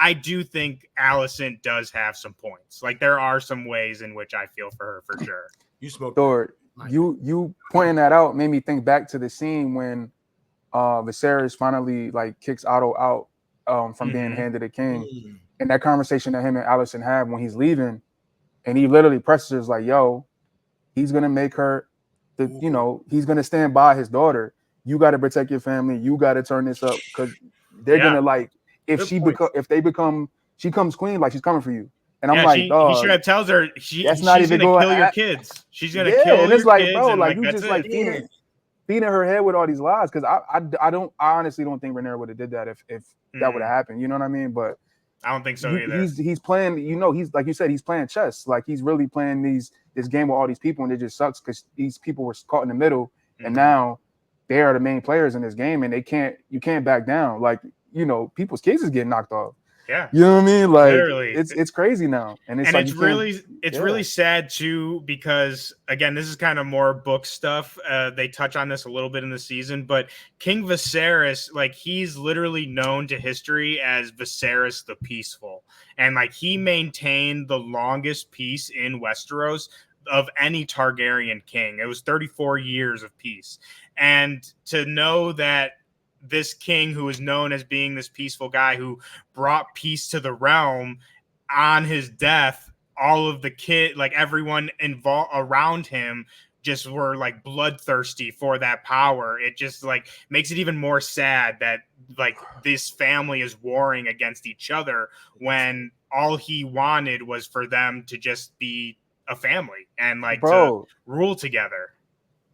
I do think Allison does have some points. Like, there are some ways in which I feel for her for sure. You smoked Thor. You pointing that out made me think back to the scene when Viserys finally like kicks Otto out from being handed a king, and that conversation that him and Alicent have when he's leaving, and he literally presses like, "Yo, he's gonna make her, he's gonna stand by his daughter. You got to protect your family. You got to turn this up because they're gonna like if she comes queen, like she's coming for you." And I'm like, he should have tells her that's not she's even gonna going kill your kids. She's gonna kill and it's your like, kids, bro, and like you that's just it. like feeding her head with all these lies. Because I honestly don't think Rhaenyra would have did that if that would have happened. You know what I mean? But I don't think so either. He's playing, he's like you said, he's playing chess. Like he's really playing this game with all these people, and it just sucks because these people were caught in the middle, and now they are the main players in this game, and you can't back down. Like people's kids is getting knocked off. Yeah, you know what I mean. Like literally, it's crazy now, and it's really sad too because again, this is kind of more book stuff. They touch on this a little bit in the season, but King Viserys, like he's literally known to history as Viserys the Peaceful, and like he maintained the longest peace in Westeros of any Targaryen king. It was 34 years of peace, and to know that this king who is known as being this peaceful guy who brought peace to the realm on his death, all of the like everyone involved around him just were like bloodthirsty for that power. It just like makes it even more sad that like this family is warring against each other when all he wanted was for them to just be a family and like to rule together.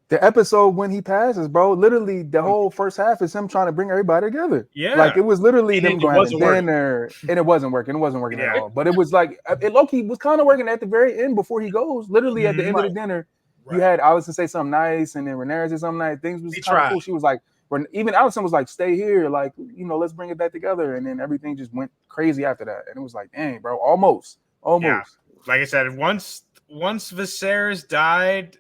The episode when he passes, bro, literally the whole first half is him trying to bring everybody together. Yeah. Like it was literally them going to dinner, and it wasn't working. It wasn't working at all. But it was like, it low-key was kind of working at the very end before he goes. Literally at the end of the dinner, you had Alicent say something nice, and then Rhaenyra said something nice. Things was kind of cool. She was like, even Alicent was like, stay here. Like, let's bring it back together. And then everything just went crazy after that. And it was like, dang, bro, almost. Yeah. Like I said, once Viserys died,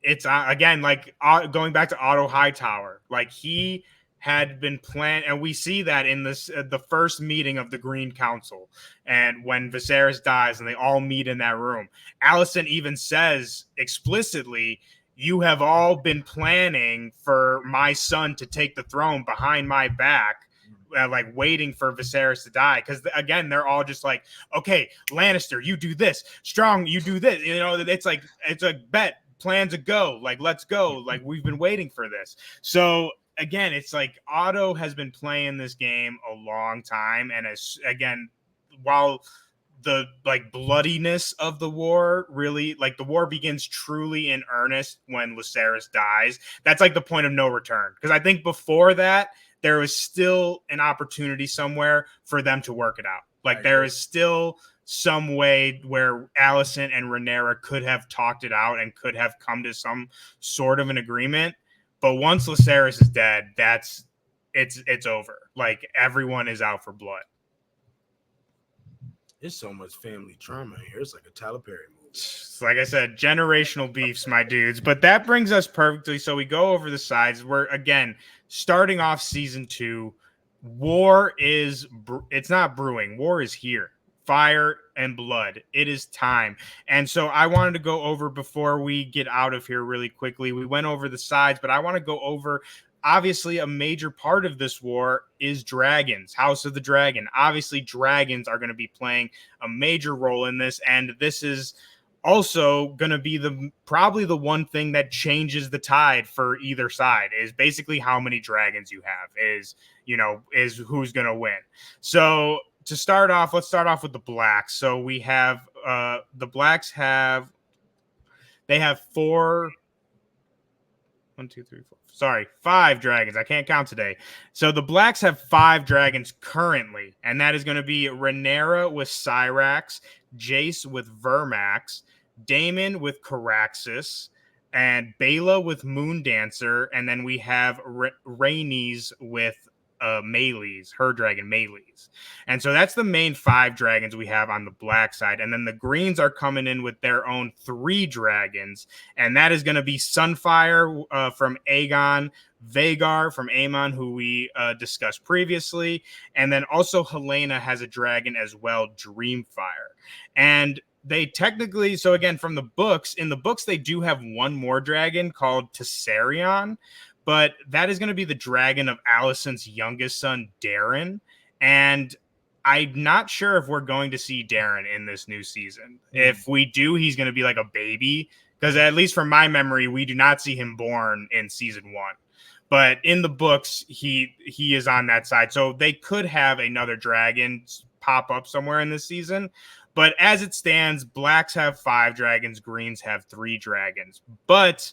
it's again like going back to Otto Hightower. Like he had been planned, and we see that in this the first meeting of the Green Council, and when Viserys dies, and they all meet in that room. Alicent even says explicitly, "You have all been planning for my son to take the throne behind my back." Like waiting for Viserys to die, because again they're all just like, okay, Lannister, you do this, Strong, you do this. It's like it's a bet. Plans a go, like let's go, like we've been waiting for this. So again, it's like Otto has been playing this game a long time, and again, while the like bloodiness of the war really, like the war begins truly in earnest when Viserys dies. That's like the point of no return, because I think before that there was still an opportunity somewhere for them to work it out. Like there is still some way where Alicent and Rhaenyra could have talked it out and could have come to some sort of an agreement. But once Viserys is dead, it's over. Like everyone is out for blood. There's so much family drama here. It's like a Tyler Perry movie. Like I said, generational beefs, my dudes. But that brings us perfectly. So we go over the sides. We're again starting off season 2. War it's not brewing. War is here. Fire and blood. It is time. And so I wanted to go over, before we get out of here really quickly, we went over the sides, but I want to go over, obviously a major part of this war is dragons, House of the Dragon. Obviously dragons are going to be playing a major role in this, and this is also going to be probably the one thing that changes the tide for either side, is basically how many dragons you have, is who's going to win. So to start off, let's start off with the Blacks. So we have the Blacks have 5 dragons. I can't count today. So the Blacks have 5 dragons currently, and that is going to be Rhaenyra with Syrax, Jace with Vermax, Daemon with Caraxes, and Bela with Moondancer, and then we have Rhaenys with Melees, her dragon Melees. And so that's the main 5 dragons we have on the Black side. And then the Greens are coming in with their own 3 dragons, and that is going to be Sunfire from Aegon, Vhagar from Aemon, who we discussed previously, and then also Helena has a dragon as well, Dreamfire. And they technically, so again, from the books, in the books, they do have one more dragon called Tessarion, but that is going to be the dragon of Alicent's youngest son, Darren. And I'm not sure if we're going to see Darren in this new season. If we do, he's going to be like a baby, because at least from my memory, we do not see him born in season 1. But in the books, he is on that side. So they could have another dragon pop up somewhere in this season. But as it stands, blacks have 5 dragons, greens have 3 dragons. But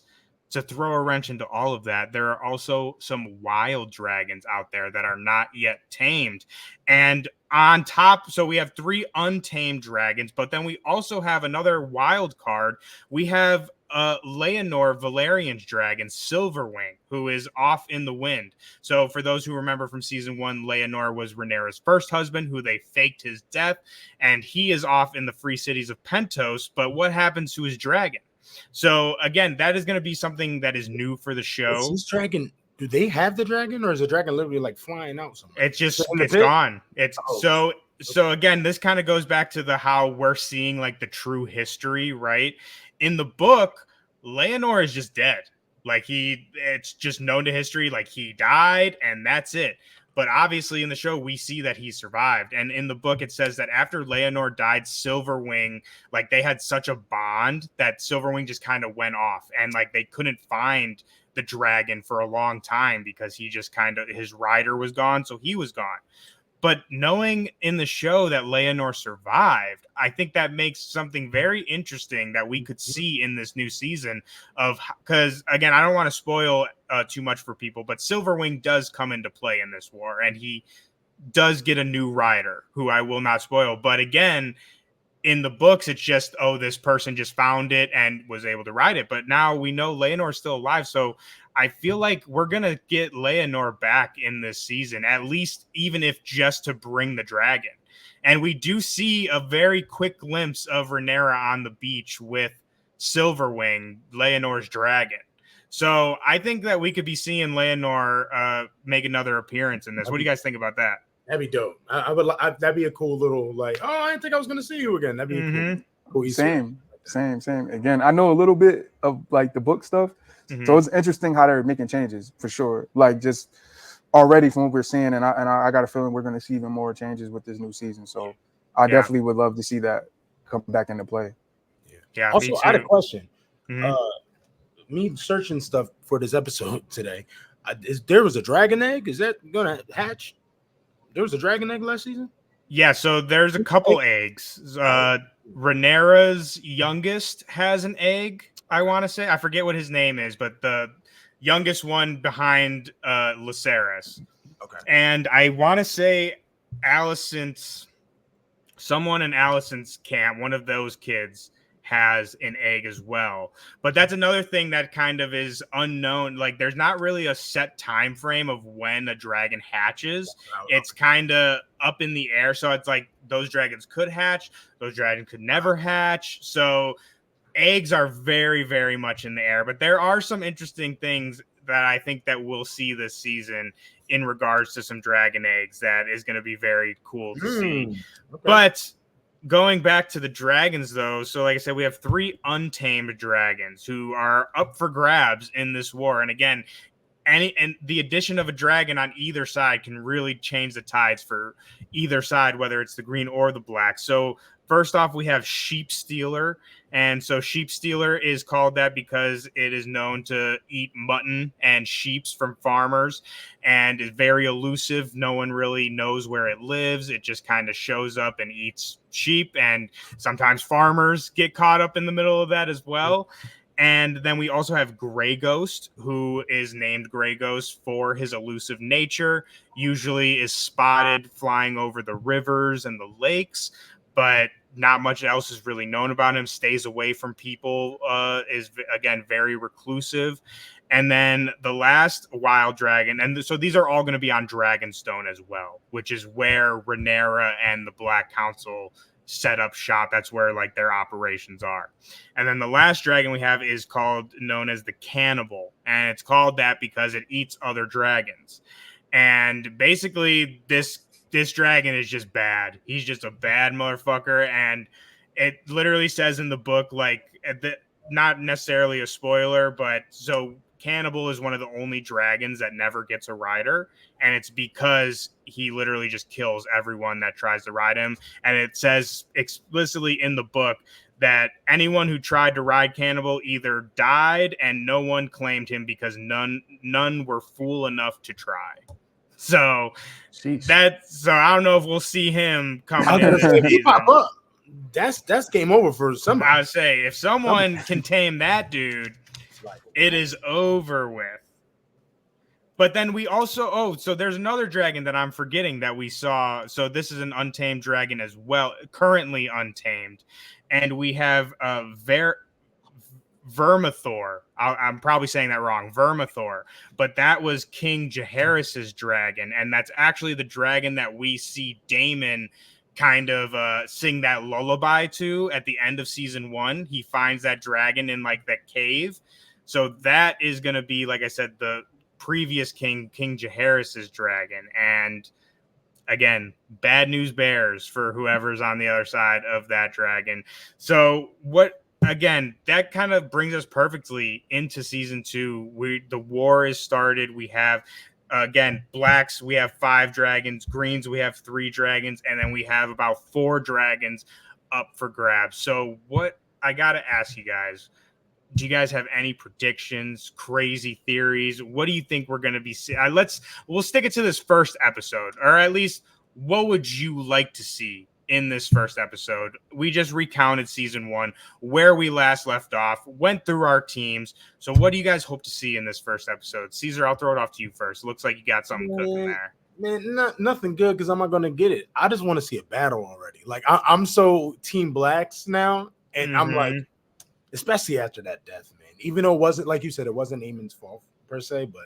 to throw a wrench into all of that, there are also some wild dragons out there that are not yet tamed. And on top, so we have 3 untamed dragons, but then we also have another wild card. We have Leonor Valerian's dragon, Silverwing, who is off in the wind. So for those who remember from season 1, Leonor was Rhaenyra's first husband, who they faked his death, and he is off in the free cities of Pentos. But what happens to his dragon? So again, that is going to be something that is new for the show. Is this dragon, do they have the dragon, or is the dragon literally like flying out somewhere? It's just it's gone. It's so again, this kind of goes back to how we're seeing like the true history, right? In the book, Leonor is just dead. Like it's just known to history, like he died and that's it. But obviously in the show, we see that he survived. And in the book, it says that after Leonor died, Silverwing, like they had such a bond that Silverwing just kind of went off. And like they couldn't find the dragon for a long time because he just his rider was gone. So he was gone. But knowing in the show that Leonor survived, I think that makes something very interesting that we could see in this new season because, again, I don't want to spoil too much for people, but Silverwing does come into play in this war, and he does get a new rider who I will not spoil. But again, in the books, it's just, this person just found it and was able to ride it. But now we know Leonor's still alive. So I feel like we're going to get Leonor back in this season, at least even if just to bring the dragon. And we do see a very quick glimpse of Rhaenyra on the beach with Silverwing, Leonor's dragon. So I think that we could be seeing Leonor make another appearance in this. What do you guys think about that? That'd be dope. That'd be a cool little like. Oh, I didn't think I was going to see you again. That'd be cool. Same. Again, I know a little bit of like the book stuff, so it's interesting how they're making changes for sure. Like just already from what we're seeing, and I got a feeling we're going to see even more changes with this new season. So I definitely would love to see that come back into play. Yeah. Also, I had a question. Me searching stuff for this episode today. There was a dragon egg. Is that going to hatch? There was a dragon egg last season? Yeah, so there's a couple eggs. Rhaenyra's youngest has an egg, I want to say. I forget what his name is, but the youngest one behind Lucerys. Okay. And I want to say someone in Alicent's camp, one of those kids, has an egg as well. But that's another thing that kind of is unknown. Like there's not really a set time frame of when a dragon hatches. It's kind of up in the air. So it's like those dragons could hatch, those dragons could never hatch. So eggs are very, very much in the air. But there are some interesting things that I think that we'll see this season in regards to some dragon eggs that is going to be very cool to see. Okay. But going back to the dragons, though, so like I said, we have 3 untamed dragons who are up for grabs in this war. And again, and the addition of a dragon on either side can really change the tides for either side, whether it's the green or the black. So first off, we have Sheep Stealer. And so Sheep Stealer is called that because it is known to eat mutton and sheeps from farmers and is very elusive. No one really knows where it lives. It just kind of shows up and eats sheep. And sometimes farmers get caught up in the middle of that as well. And then we also have Grey Ghost, who is named Grey Ghost for his elusive nature, usually is spotted flying over the rivers and the lakes, but not much else is really known about him, stays away from people, is, again, very reclusive. And then the last wild dragon, and so these are all going to be on Dragonstone as well, which is where Rhaenyra and the Black Council set up shop. That's where like their operations are. And then the last dragon we have is known as the Cannibal, and it's called that because it eats other dragons. And basically this dragon is just bad. He's just a bad motherfucker, and it literally says in the book, like, not necessarily a spoiler, but so Cannibal is one of the only dragons that never gets a rider, and it's because he literally just kills everyone that tries to ride him. And it says explicitly in the book that anyone who tried to ride Cannibal either died and no one claimed him because none were fool enough to try. So I don't know if we'll see him coming in this season. Pop up. That's game over for somebody. I would say if someone can tame that dude, it is over with. But then we also so there's another dragon that I'm forgetting that we saw. So this is an untamed dragon as well, currently untamed, and we have Vermithor. I'm probably saying that wrong, Vermithor, but that was King Jaehaerys's dragon, and that's actually the dragon that we see Daemon kind of sing that lullaby to at the end of season 1. He finds that dragon in like that cave. So that is going to be, like I said, the previous King Jaehaerys's dragon. And again, bad news bears for whoever's on the other side of that dragon. So again, that kind of brings us perfectly into season 2. The war is started. We have, again, blacks, we have 5 dragons, greens, we have 3 dragons, and then we have about 4 dragons up for grabs. So what I got to ask you guys, do you guys have any predictions, crazy theories? What do you think we're going to be seeing? We'll stick it to this first episode, or at least what would you like to see in this first episode? We just recounted season 1, where we last left off, went through our teams. So what do you guys hope to see in this first episode? Caesar, I'll throw it off to you first. Looks like you got something cooking there. Man, nothing good because I'm not going to get it. I just want to see a battle already. Like, I'm so team blacks now, and I'm like, especially after that death, man. Even though it wasn't, like you said, it wasn't Aemon's fault per se, but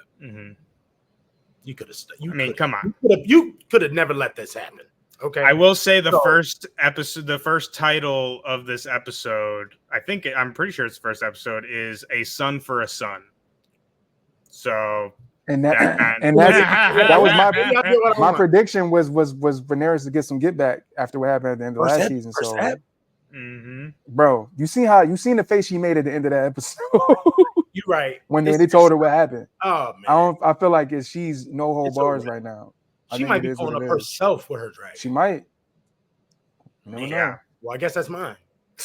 you could have. Come on. You could have never let this happen. Okay. I will say the first episode, the first title of this episode, I'm pretty sure it's the first episode, is A Son for a Son. So that was my prediction was Daenerys to get some get back after what happened at the end of last season. So bro, you seen the face she made at the end of that episode. You're right. When they told her what happened. Oh man. I feel like she's no hold bars right now. She might be pulling up herself with her dragon. She might. Yeah. Well, I guess that's mine.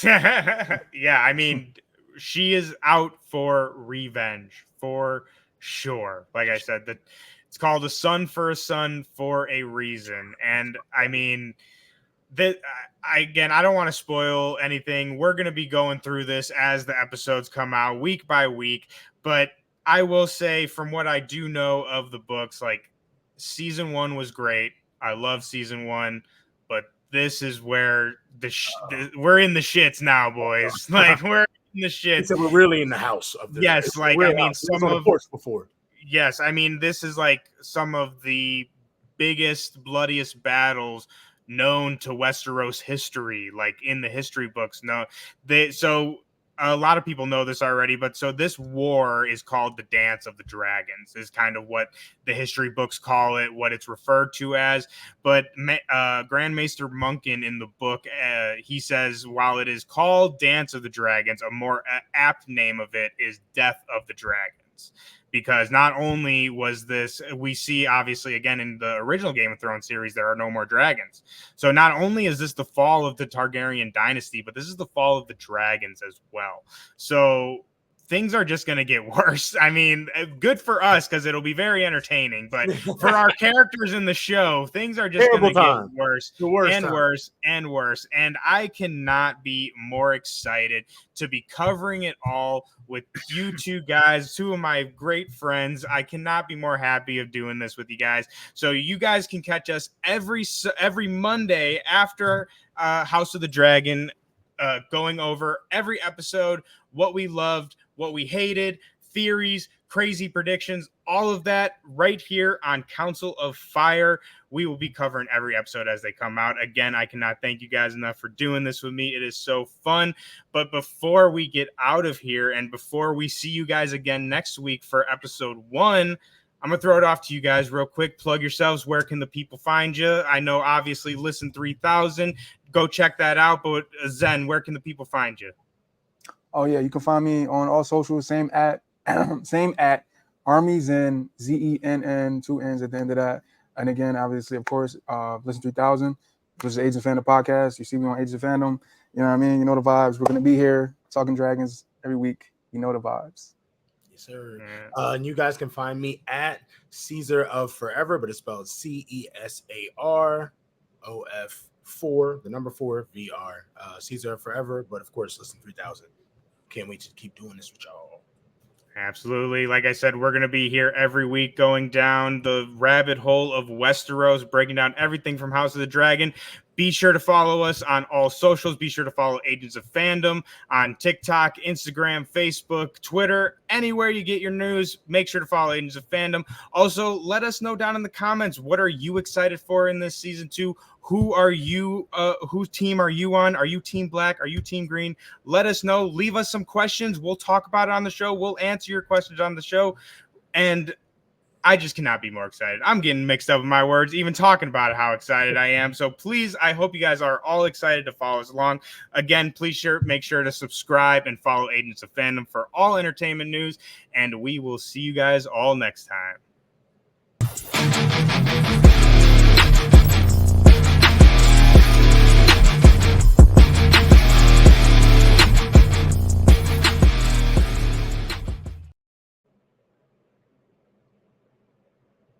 Yeah, I mean, she is out for revenge for sure. Like I said, that it's called A Son for a Son for a reason. And I mean, that again, I don't want to spoil anything. We're going to be going through this as the episodes come out week by week. But I will say, from what I do know of the books, like, season 1 was great. I love season 1, but this is where we're in the shits now, boys. Like, we're in the shits. So we're really in the house of this. Yes, like, I mean, some of the ports before. Yes, I mean, this is like some of the biggest, bloodiest battles known to Westeros history, like in the history books. So a lot of people know this already, but so this war is called the Dance of the Dragons, is kind of what the history books call it, what it's referred to as. But Grand Maester Munkin in the book, he says, while it is called Dance of the Dragons, a more apt name of it is Death of the Dragons. Because not only was this, we see obviously again in the original Game of Thrones series, there are no more dragons. So not only is this the fall of the Targaryen dynasty, but this is the fall of the dragons as well. So things are just going to get worse. I mean, good for us because it'll be very entertaining, but for our characters in the show, things are just going to get worse and worse and worse. And I cannot be more excited to be covering it all with you two guys, 2 of my great friends. I cannot be more happy of doing this with you guys. So you guys can catch us every Monday after House of the Dragon, going over every episode, what we loved, what we hated, theories, crazy predictions, all of that right here on Council of Fire. We will be covering every episode as they come out. Again, I cannot thank you guys enough for doing this with me. It is so fun. But before we get out of here and before we see you guys again next week for episode 1, I'm going to throw it off to you guys real quick. Plug yourselves. Where can the people find you? I know, obviously, Listen 3000. go check that out. But Zen, where can the people find you? Oh yeah, you can find me on all socials. Same at Army Zen, Zenn, 2 N's at the end of that. And again, obviously, of course, Listen 3000, which is the Agents of Fandom podcast. You see me on Agents of Fandom. You know what I mean? You know the vibes. We're gonna be here talking dragons every week. You know the vibes. Yes, sir. And you guys can find me at Caesar of Forever, but it's spelled CESAROF4, the number 4 VR. Caesar of Forever, but of course, Listen 3000. Can't wait to keep doing this with y'all. Absolutely. Like I said, we're going to be here every week going down the rabbit hole of Westeros, breaking down everything from House of the Dragon. Be sure to follow us on all socials. Be sure to follow Agents of Fandom on TikTok, Instagram, Facebook, Twitter, anywhere you get your news. Make sure to follow Agents of Fandom. Also, let us know down in the comments, what are you excited for in this season 2? Who are you? Whose team are you on? Are you Team Black? Are you Team Green? Let us know. Leave us some questions. We'll talk about it on the show. We'll answer your questions on the show. And I just cannot be more excited. I'm getting mixed up with my words, even talking about how excited I am. So please, I hope you guys are all excited to follow us along. Again, please make sure to subscribe and follow Agents of Fandom for all entertainment news. And we will see you guys all next time.